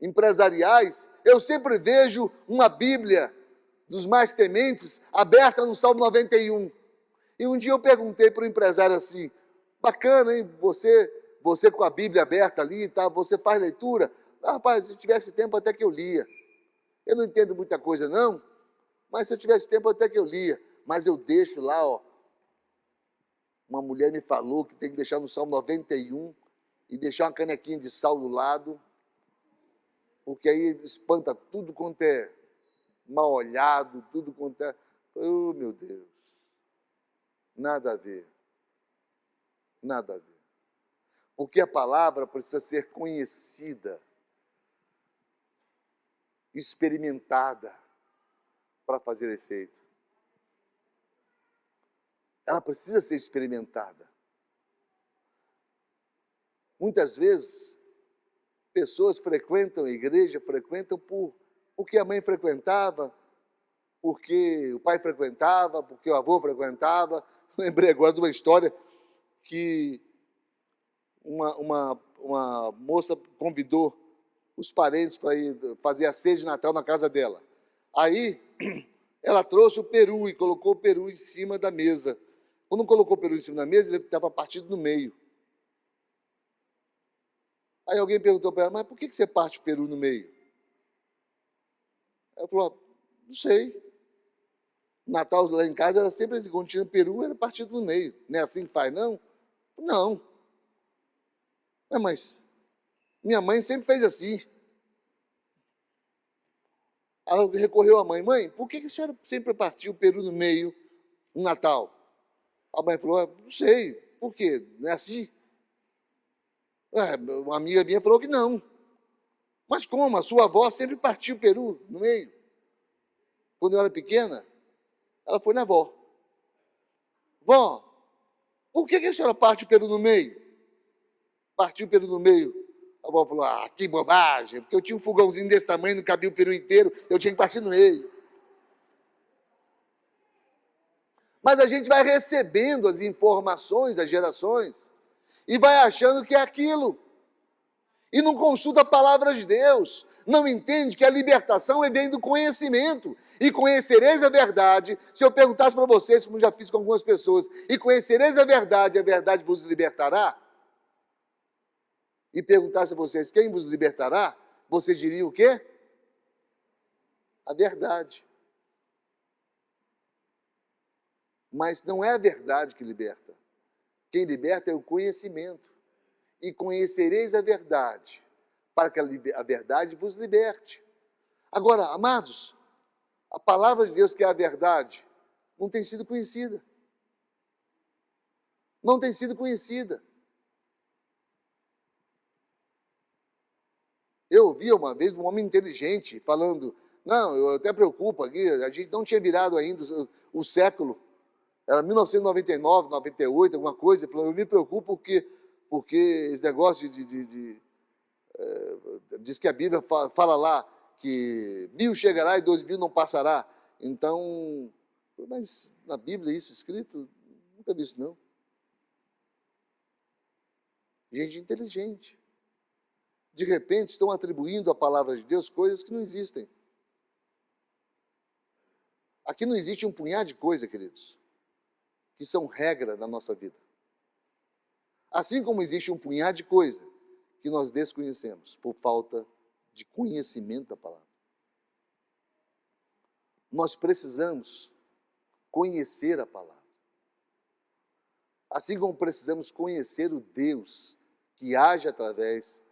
empresariais, eu sempre vejo uma Bíblia dos mais tementes aberta no Salmo 91. E um dia eu perguntei para o empresário assim, bacana, hein, você com a Bíblia aberta ali, tá? Você faz leitura? Ah, rapaz, se tivesse tempo até que eu lia. Eu não entendo muita coisa não, mas se eu tivesse tempo até que eu lia. Mas eu deixo lá, ó. Uma mulher me falou que tem que deixar no Salmo 91 e deixar uma canequinha de sal do lado, porque aí espanta tudo quanto é mal olhado, tudo quanto é... Oh, meu Deus. Nada a ver. Nada a ver. Porque a palavra precisa ser conhecida, experimentada, para fazer efeito. Ela precisa ser experimentada. Muitas vezes, pessoas frequentam a igreja, frequentam porque a mãe frequentava, porque o pai frequentava, porque o avô frequentava. Lembrei agora de uma história que uma moça convidou os parentes para ir fazer a ceia de Natal na casa dela. Aí, ela trouxe o peru e colocou o peru em cima da mesa. Quando colocou o peru em cima da mesa, ele estava partido no meio. Aí alguém perguntou para ela, mas por que você parte o peru no meio? Ela falou, não sei. Natal lá em casa era sempre assim, quando tinha peru, era partido no meio. Não é assim que faz, não? Não. Mas minha mãe sempre fez assim. Ela recorreu à mãe, mãe, por que a senhora sempre partiu o peru no meio no Natal? A mãe falou, não sei, por quê? Não é assim? Uma amiga minha falou que não. Mas como? A sua avó sempre partiu o peru no meio. Quando eu era pequena, ela foi na avó. Vó, por que a senhora parte o peru no meio? Partiu o peru no meio. A avó falou, que bobagem, porque eu tinha um fogãozinho desse tamanho, não cabia o peru inteiro, eu tinha que partir no meio. Mas a gente vai recebendo as informações das gerações e vai achando que é aquilo. E não consulta a palavra de Deus. Não entende que a libertação vem do conhecimento. E conhecereis a verdade. Se eu perguntasse para vocês, como já fiz com algumas pessoas, e conhecereis a verdade vos libertará? E perguntasse a vocês, quem vos libertará? Vocês diriam o quê? A verdade. Mas não é a verdade que liberta. Quem liberta é o conhecimento. E conhecereis a verdade, para que a verdade vos liberte. Agora, amados, a palavra de Deus, que é a verdade, não tem sido conhecida. Não tem sido conhecida. Eu ouvi uma vez um homem inteligente falando, não, eu até preocupo aqui, a gente não tinha virado ainda o século, era 1999, 98, alguma coisa, ele falou, eu me preocupo porque esse negócio diz que a Bíblia fala lá que 1000 chegará e 2000 não passará. Então, mas na Bíblia isso escrito? Nunca vi isso não. Gente inteligente. De repente estão atribuindo à palavra de Deus coisas que não existem. Aqui não existe um punhado de coisas, queridos, que são regra da nossa vida. Assim como existe um punhado de coisa que nós desconhecemos por falta de conhecimento da palavra. Nós precisamos conhecer a palavra. Assim como precisamos conhecer o Deus que age através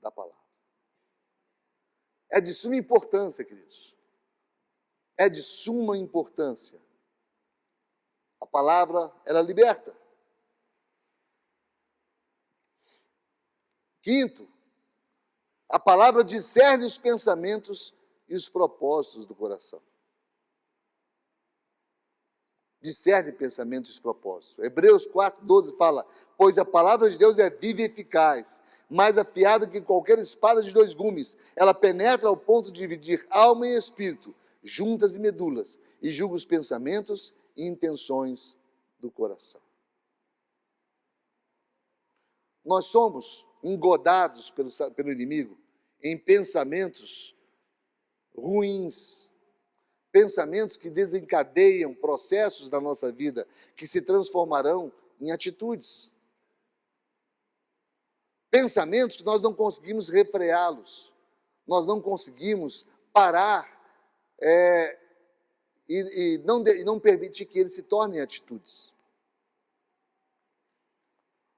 da palavra. É de suma importância, queridos. É de suma importância. A palavra, ela liberta. Quinto, a palavra discerne os pensamentos e os propósitos do coração. Discerne pensamentos e os propósitos. Hebreus 4:12 fala, pois a palavra de Deus é viva e eficaz, mais afiada que qualquer espada de 2 gumes. Ela penetra ao ponto de dividir alma e espírito, juntas e medulas, e julga os pensamentos e intenções do coração. Nós somos engodados pelo inimigo em pensamentos ruins, pensamentos que desencadeiam processos da nossa vida, que se transformarão em atitudes. Pensamentos que nós não conseguimos refreá-los, nós não conseguimos parar e não permitir que eles se tornem atitudes.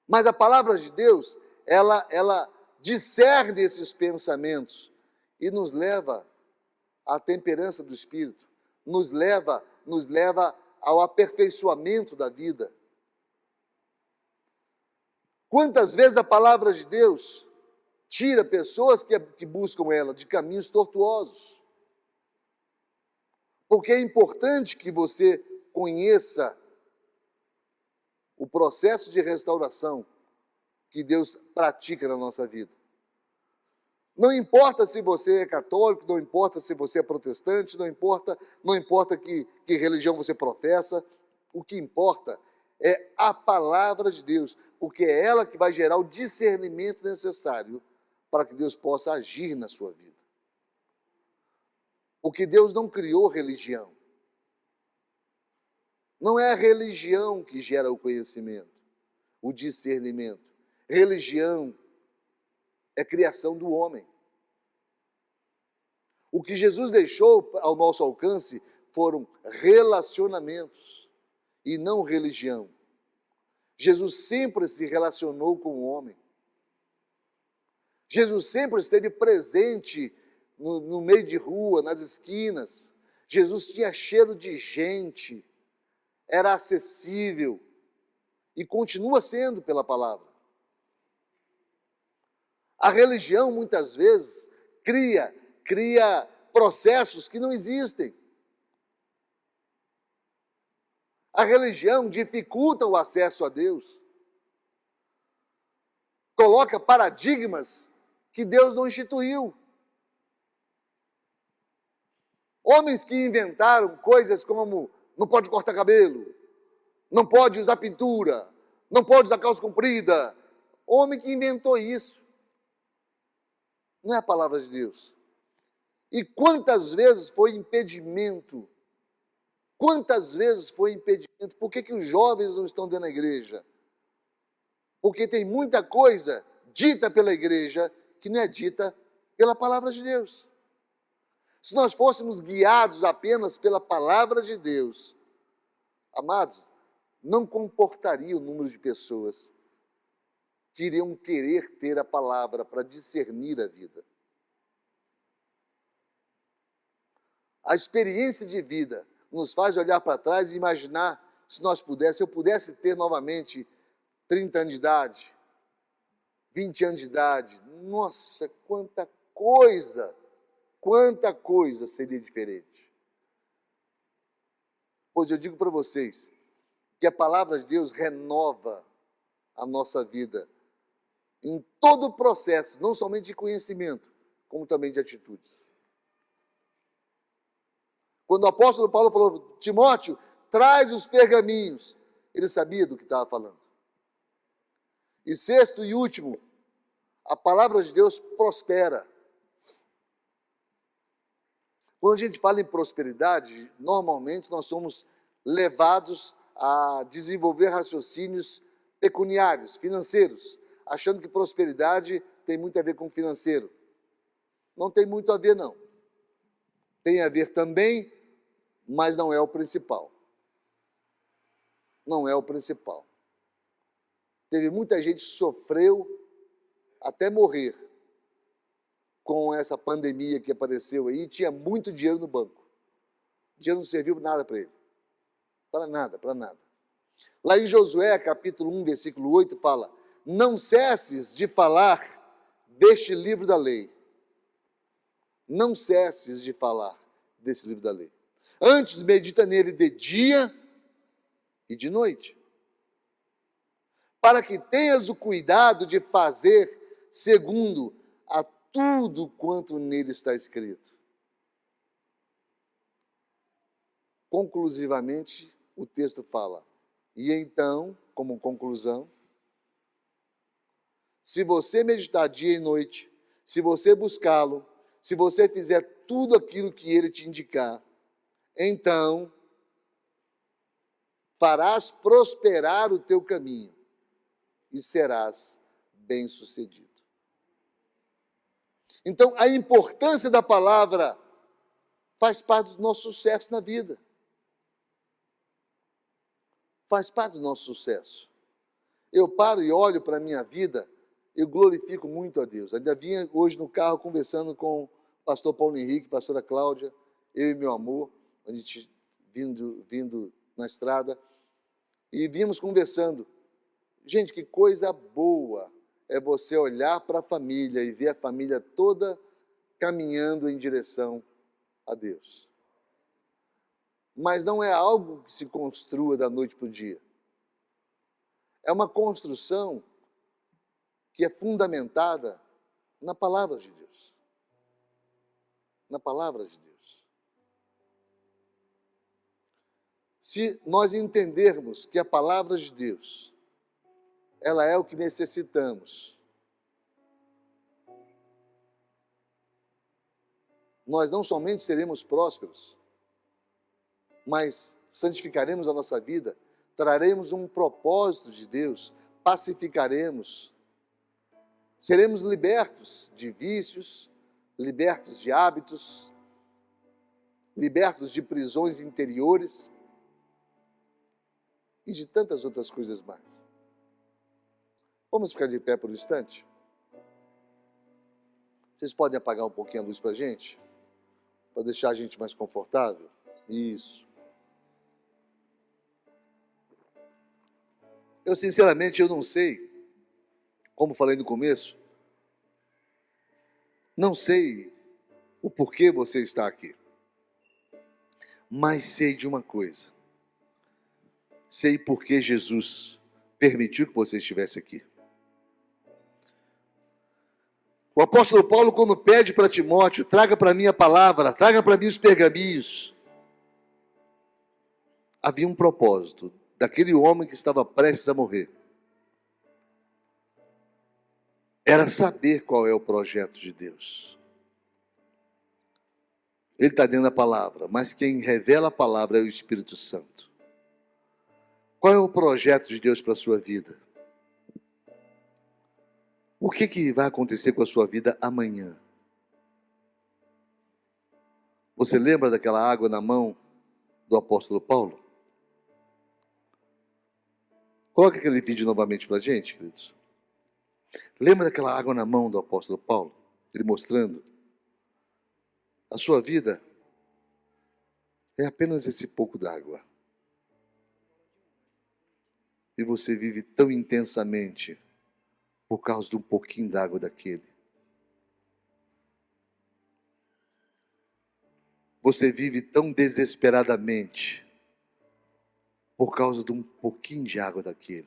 Mas a palavra de Deus, ela discerne esses pensamentos e nos leva à temperança do Espírito, nos leva ao aperfeiçoamento da vida. Quantas vezes a palavra de Deus tira pessoas que buscam ela de caminhos tortuosos? Porque é importante que você conheça o processo de restauração que Deus pratica na nossa vida. Não importa se você é católico, não importa se você é protestante, não importa que religião você professa, o que importa é a palavra de Deus, porque é ela que vai gerar o discernimento necessário para que Deus possa agir na sua vida. Porque Deus não criou religião. Não é a religião que gera o conhecimento, o discernimento. Religião é criação do homem. O que Jesus deixou ao nosso alcance foram relacionamentos e não religião. Jesus sempre se relacionou com o homem. Jesus sempre esteve presente no meio de rua, nas esquinas. Jesus tinha cheiro de gente, era acessível e continua sendo pela palavra. A religião, muitas vezes, cria processos que não existem. A religião dificulta o acesso a Deus. Coloca paradigmas que Deus não instituiu. Homens que inventaram coisas como não pode cortar cabelo, não pode usar pintura, não pode usar calça comprida. Homem que inventou isso. Não é a palavra de Deus. E quantas vezes foi impedimento? Quantas vezes foi impedimento? Por que os jovens não estão dentro da igreja? Porque tem muita coisa dita pela igreja que não é dita pela palavra de Deus. Se nós fôssemos guiados apenas pela palavra de Deus, amados, não comportaria o número de pessoas que iriam querer ter a palavra para discernir a vida. A experiência de vida nos faz olhar para trás e imaginar se eu pudesse ter novamente 30 anos de idade, 20 anos de idade. Nossa, quanta coisa seria diferente. Pois eu digo para vocês que a palavra de Deus renova a nossa vida em todo o processo, não somente de conhecimento, como também de atitudes. Quando o apóstolo Paulo falou, Timóteo, traz os pergaminhos, ele sabia do que estava falando. E sexto e último, a palavra de Deus prospera. Quando a gente fala em prosperidade, normalmente nós somos levados a desenvolver raciocínios pecuniários, financeiros, achando que prosperidade tem muito a ver com financeiro. Não tem muito a ver, não. Tem a ver também, mas não é o principal. Não é o principal. Teve muita gente que sofreu até morrer com essa pandemia que apareceu aí, tinha muito dinheiro no banco. O dinheiro não serviu para nada para ele. Para nada, para nada. Lá em Josué, capítulo 1, versículo 8, fala, não cesses de falar deste livro da lei. Não cesses de falar desse livro da lei. Antes, medita nele de dia e de noite, para que tenhas o cuidado de fazer segundo a tudo quanto nele está escrito. Conclusivamente, o texto fala, e então, como conclusão, se você meditar dia e noite, se você buscá-lo, se você fizer tudo aquilo que ele te indicar, então farás prosperar o teu caminho e serás bem-sucedido. Então, a importância da palavra faz parte do nosso sucesso na vida. Faz parte do nosso sucesso. Eu paro e olho para a minha vida, eu glorifico muito a Deus. Ainda vinha hoje no carro conversando com o pastor Paulo Henrique, pastora Cláudia, eu e meu amor, a gente vindo na estrada, e vimos conversando. Gente, que coisa boa é você olhar para a família e ver a família toda caminhando em direção a Deus. Mas não é algo que se construa da noite para o dia. É uma construção que é fundamentada na palavra de Deus. Na palavra de Deus. Se nós entendermos que a palavra de Deus, ela é o que necessitamos, nós não somente seremos prósperos, mas santificaremos a nossa vida, traremos um propósito de Deus, pacificaremos, seremos libertos de vícios, libertos de hábitos, libertos de prisões interiores e de tantas outras coisas mais. Vamos ficar de pé por um instante? Vocês podem apagar um pouquinho a luz para a gente? Para deixar a gente mais confortável? Isso. Eu, sinceramente, eu não sei, como falei no começo, não sei o porquê você está aqui. Mas sei de uma coisa. Sei porque Jesus permitiu que você estivesse aqui. O apóstolo Paulo, quando pede para Timóteo, traga para mim a palavra, traga para mim os pergaminhos, havia um propósito daquele homem que estava prestes a morrer. Era saber qual é o projeto de Deus. Ele está dentro da palavra, mas quem revela a palavra é o Espírito Santo. Qual é o projeto de Deus para a sua vida? O que vai acontecer com a sua vida amanhã? Você lembra daquela água na mão do apóstolo Paulo? Coloca aquele vídeo novamente para a gente, queridos. Lembra daquela água na mão do apóstolo Paulo? Ele mostrando. A sua vida é apenas esse pouco d'água. E você vive tão intensamente por causa de um pouquinho d'água daquele. Você vive tão desesperadamente por causa de um pouquinho de água daquele.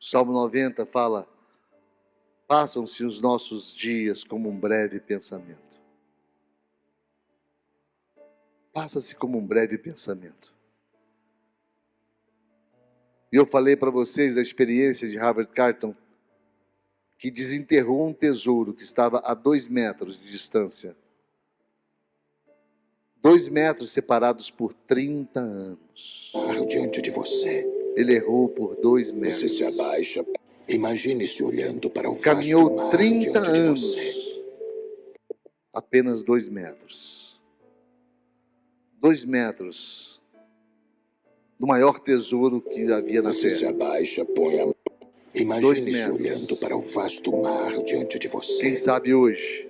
O Salmo 90 fala: passam-se os nossos dias como um breve pensamento. Passa-se como um breve pensamento. E eu falei para vocês da experiência de Harvard Carton, que desenterrou um tesouro que estava a 2 metros de distância. 2 metros separados por 30 anos. Diante de você. Ele errou por 2 metros. Você se abaixa. Imagine-se olhando para o vasto Caminhou mar 30 diante de anos. você. Apenas 2 metros. 2 metros do maior tesouro que havia na Você se terra. abaixa, põe a mão. 2 Imagine-se metros. olhando para o vasto mar diante de você. Quem sabe hoje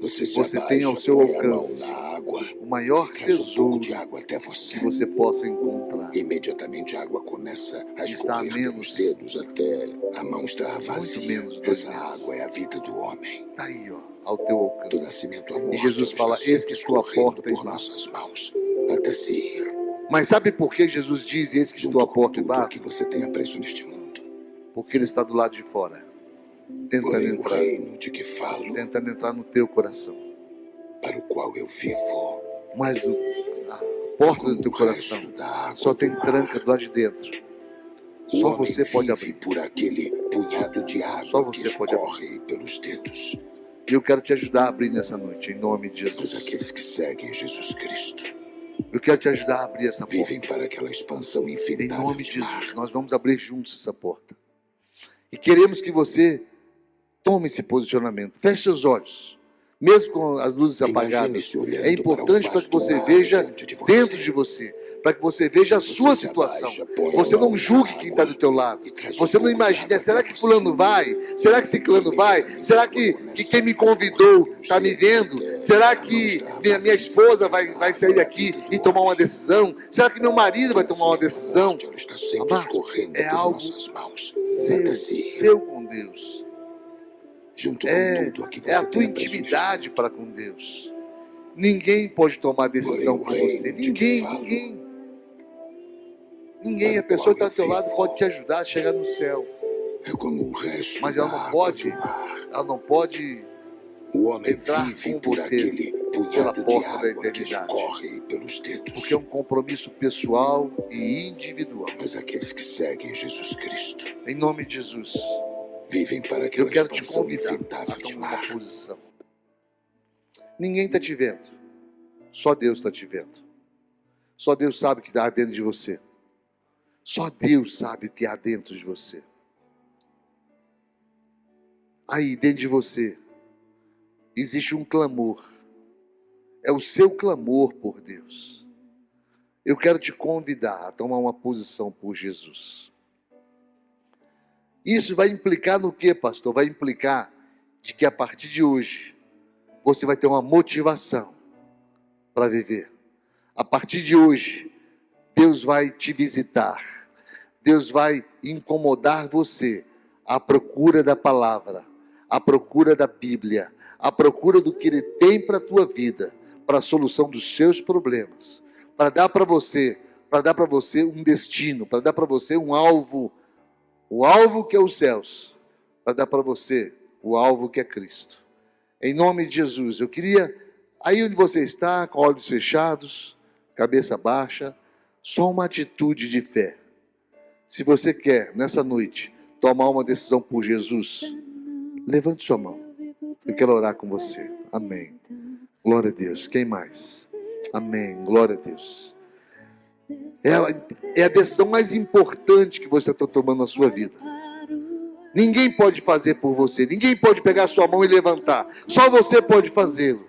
você tem ao seu põe a mão alcance na água, o maior traz um pouco tesouro de água até você. que você possa encontrar. Imediatamente a água começa a Está a escorrer menos. pelos dedos até a mão estar vazia. menos 2 Essa metros. água é a vida do homem. Está aí, ó, ao teu Do alcance. nascimento à morte, E Jesus ela fala: está eis que sempre estou à escorrendo porta e por bato. nossas mãos, até se ir. Mas sabe por que Jesus diz: eis que estou Junto à com porta e tudo o que bato? você tem apreço neste mundo. Porque Ele está do lado de fora, tentando Porém, o entrar, reino de que falo, tentando entrar no teu coração. para o qual eu vivo, Mas a porta do teu como o coração resto da água só tem do mar. tranca do lado de dentro. O Só homem você pode vive abrir. por aquele punhado de Só água que você pode abrir. escorre pelos dedos. E eu quero te ajudar a abrir nessa noite, em nome de Mas Jesus. aqueles que seguem Jesus Cristo Eu quero te ajudar a abrir essa vivem porta. para aquela expansão Em infindável nome de de mar. Jesus, nós vamos abrir juntos essa porta. E queremos que você tome esse posicionamento. Feche seus olhos. Mesmo com as luzes apagadas, Imagine-se olhando é importante para que para o você vasto mar veja diante de você. dentro de você, para que você veja a Você sua se situação. abaixa, põe a Você não mão julgue na quem está água do teu lado. e traz Você um não pouco de imagina, água será até que você. fulano vai? Será que ciclano vai? Será que quem me convidou está me vendo? Será que minha esposa vai sair daqui e tomar uma decisão? Será que meu marido vai tomar uma decisão? Ela está sempre Amado, escorrendo é por algo nossas mãos. seu, Até se ir, seu com Deus. junto com É, tudo a que você é a tua tem previsto. intimidade para com Deus. Ninguém pode tomar decisão por Porém, o você. reino de que Ninguém, falo ninguém. Ninguém. A pessoa que está ao teu lado pode te ajudar a chegar no céu. É como o resto Mas da ela não água pode, do mar. ela não pode O homem entrar vive com por você aquele pela punhado de porta da água que eternidade. escorre pelos dedos. Porque é um compromisso pessoal e individual. Mas aqueles que seguem Jesus Cristo Em nome de Jesus, vivem para eu aquela quero te expansão convidar a infindável de tomar uma mar. posição. Ninguém está te vendo. Só Deus está te vendo. Só Deus sabe o que há dentro de você. Só Deus sabe o que há dentro de você. Aí, dentro de você, existe um clamor. É o seu clamor por Deus. Eu quero te convidar a tomar uma posição por Jesus. Isso vai implicar no quê, pastor? Vai implicar de que a partir de hoje, você vai ter uma motivação para viver. A partir de hoje, Deus vai te visitar. Deus vai incomodar você à procura da palavra, à procura da Bíblia, à procura do que Ele tem para a tua vida, para a solução dos seus problemas, para dar para você um destino, para dar para você um alvo, o alvo que é os céus, para dar para você o alvo que é Cristo. Em nome de Jesus, eu queria, aí onde você está, com olhos fechados, cabeça baixa, só uma atitude de fé. Se você quer, nessa noite, tomar uma decisão por Jesus, levante sua mão. Eu quero orar com você. Amém. Glória a Deus. Quem mais? Amém. Glória a Deus. É a decisão mais importante que você está tomando na sua vida. Ninguém pode fazer por você. Ninguém pode pegar a sua mão e levantar. Só você pode fazê-lo.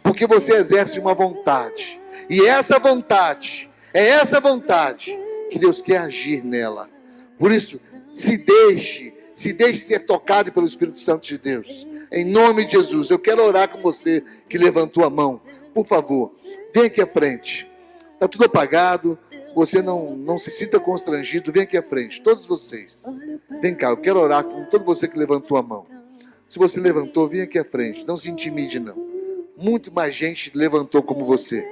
Porque você exerce uma vontade. E é essa vontade que Deus quer agir nela. Por isso, se deixe ser tocado pelo Espírito Santo de Deus. Em nome de Jesus, eu quero orar com você que levantou a mão. Por favor, vem aqui à frente. Está tudo apagado, você não se sinta constrangido, vem aqui à frente, todos vocês. Vem cá, eu quero orar com todo você que levantou a mão. Se você levantou, vem aqui à frente, não se intimide não. Muito mais gente levantou como você.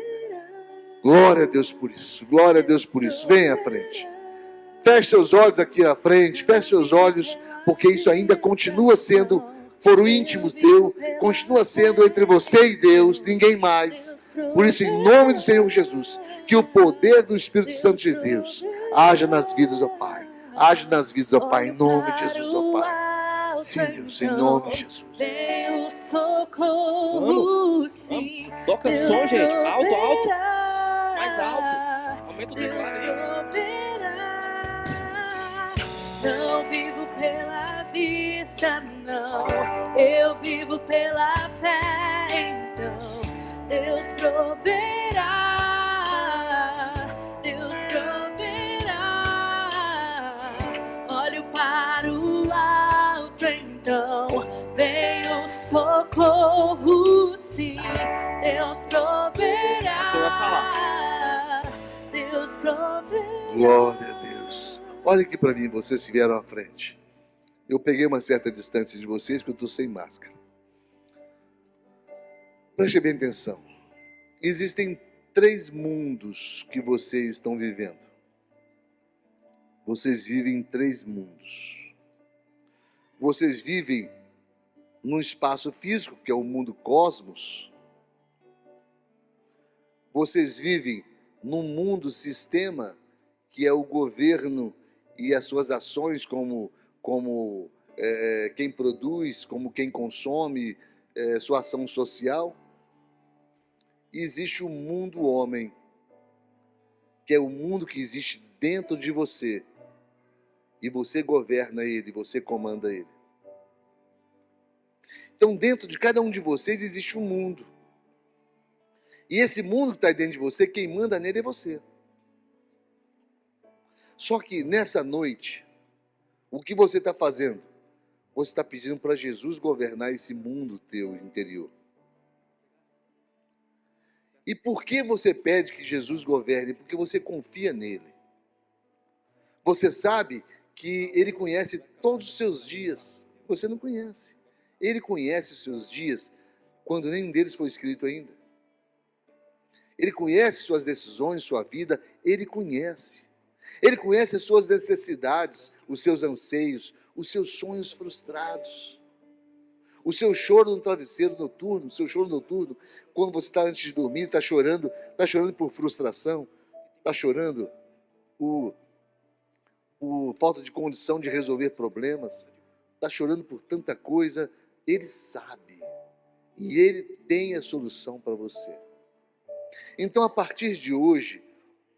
Glória a Deus por isso, glória a Deus por isso. Vem à frente. Feche seus olhos aqui à frente, feche seus olhos, porque isso ainda continua sendo foro íntimos teu, continua sendo entre você e Deus, ninguém mais. Por isso, em nome do Senhor Jesus, que o poder do Espírito Santo de Deus haja nas vidas, ó Pai. Haja nas vidas, ó Pai, em nome de Jesus, ó Pai. Sim, Deus, em nome de Jesus. Veio socorro, sim. Toca o som, gente. Alto, alto. Mais alto. Aumenta o teu Não vivo pela vista, não. Eu vivo pela fé, então Deus proverá. Deus proverá. Olho para o alto, então veio socorro, sim. Deus proverá. Deus proverá. Glória a Deus. Olha aqui para mim, vocês que vieram à frente. Eu peguei uma certa distância de vocês, porque eu estou sem máscara. Preste bem atenção. Existem 3 mundos que vocês estão vivendo. Vocês vivem em 3 mundos. Vocês vivem num espaço físico, que é o mundo cosmos. Vocês vivem num mundo sistema, que é o governo e as suas ações como quem produz, como quem consome, sua ação social. E existe o mundo homem, que é o mundo que existe dentro de você, e você governa ele, você comanda ele. Então, dentro de cada um de vocês existe um mundo. E esse mundo que está dentro de você, quem manda nele é você. Só que nessa noite, o que você está fazendo? Você está pedindo para Jesus governar esse mundo teu interior. E por que você pede que Jesus governe? Porque você confia nele. Você sabe que ele conhece todos os seus dias. Você não conhece. Ele conhece os seus dias quando nenhum deles foi escrito ainda. Ele conhece suas decisões, sua vida. Ele conhece. Ele conhece as suas necessidades, os seus anseios, os seus sonhos frustrados. O seu choro no travesseiro noturno, o seu choro noturno, quando você está antes de dormir, está chorando por frustração, está chorando por falta de condição de resolver problemas, está chorando por tanta coisa. Ele sabe e ele tem a solução para você. Então, a partir de hoje,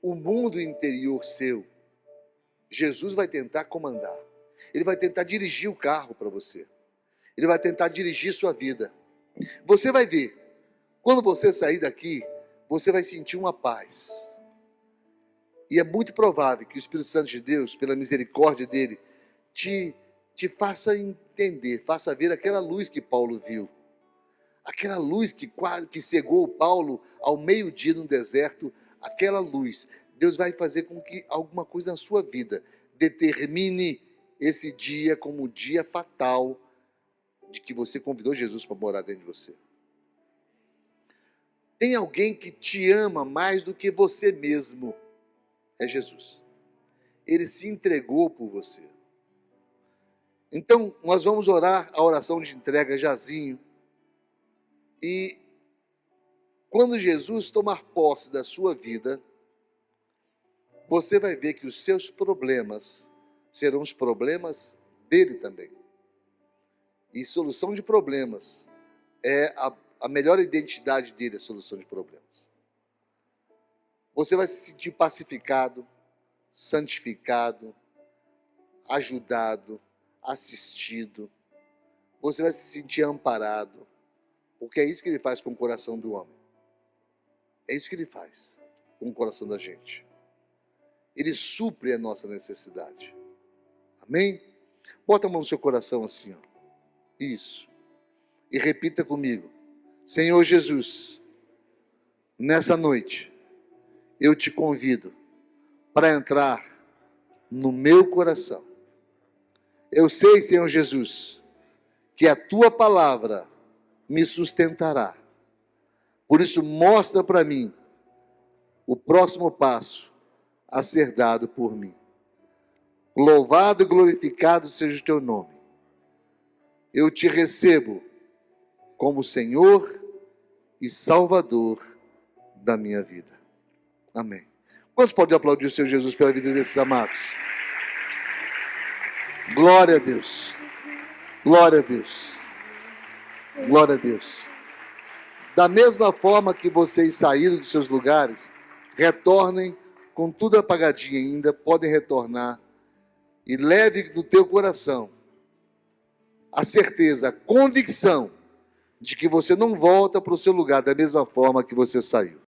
o mundo interior seu, Jesus vai tentar comandar. Ele vai tentar dirigir o carro para você. Ele vai tentar dirigir sua vida. Você vai ver, quando você sair daqui, você vai sentir uma paz. E é muito provável que o Espírito Santo de Deus, pela misericórdia dele, te faça entender, faça ver aquela luz que Paulo viu. Aquela luz que cegou Paulo ao meio-dia no deserto, aquela luz. Deus vai fazer com que alguma coisa na sua vida determine esse dia como um dia fatal de que você convidou Jesus para morar dentro de você. Tem alguém que te ama mais do que você mesmo. É Jesus. Ele se entregou por você. Então, nós vamos orar a oração de entrega, Jazinho. E quando Jesus tomar posse da sua vida, você vai ver que os seus problemas serão os problemas dele também. E solução de problemas é a melhor identidade dele, a solução de problemas. Você vai se sentir pacificado, santificado, ajudado, assistido. Você vai se sentir amparado, porque é isso que ele faz com o coração do homem. É isso que ele faz com o coração da gente. Ele supre a nossa necessidade. Amém? Bota a mão no seu coração assim, ó. Isso. E repita comigo. Senhor Jesus, nessa noite, eu te convido para entrar no meu coração. Eu sei, Senhor Jesus, que a tua palavra me sustentará. Por isso, mostra para mim o próximo passo a ser dado por mim. Louvado e glorificado seja o teu nome. Eu te recebo como Senhor e Salvador da minha vida. Amém. Quantos podem aplaudir o Senhor Jesus pela vida desses amados? Glória a Deus. Glória a Deus. Glória a Deus. Da mesma forma que vocês saíram dos seus lugares, retornem com tudo apagadinho ainda, podem retornar e leve no teu coração a certeza, a convicção de que você não volta para o seu lugar da mesma forma que você saiu.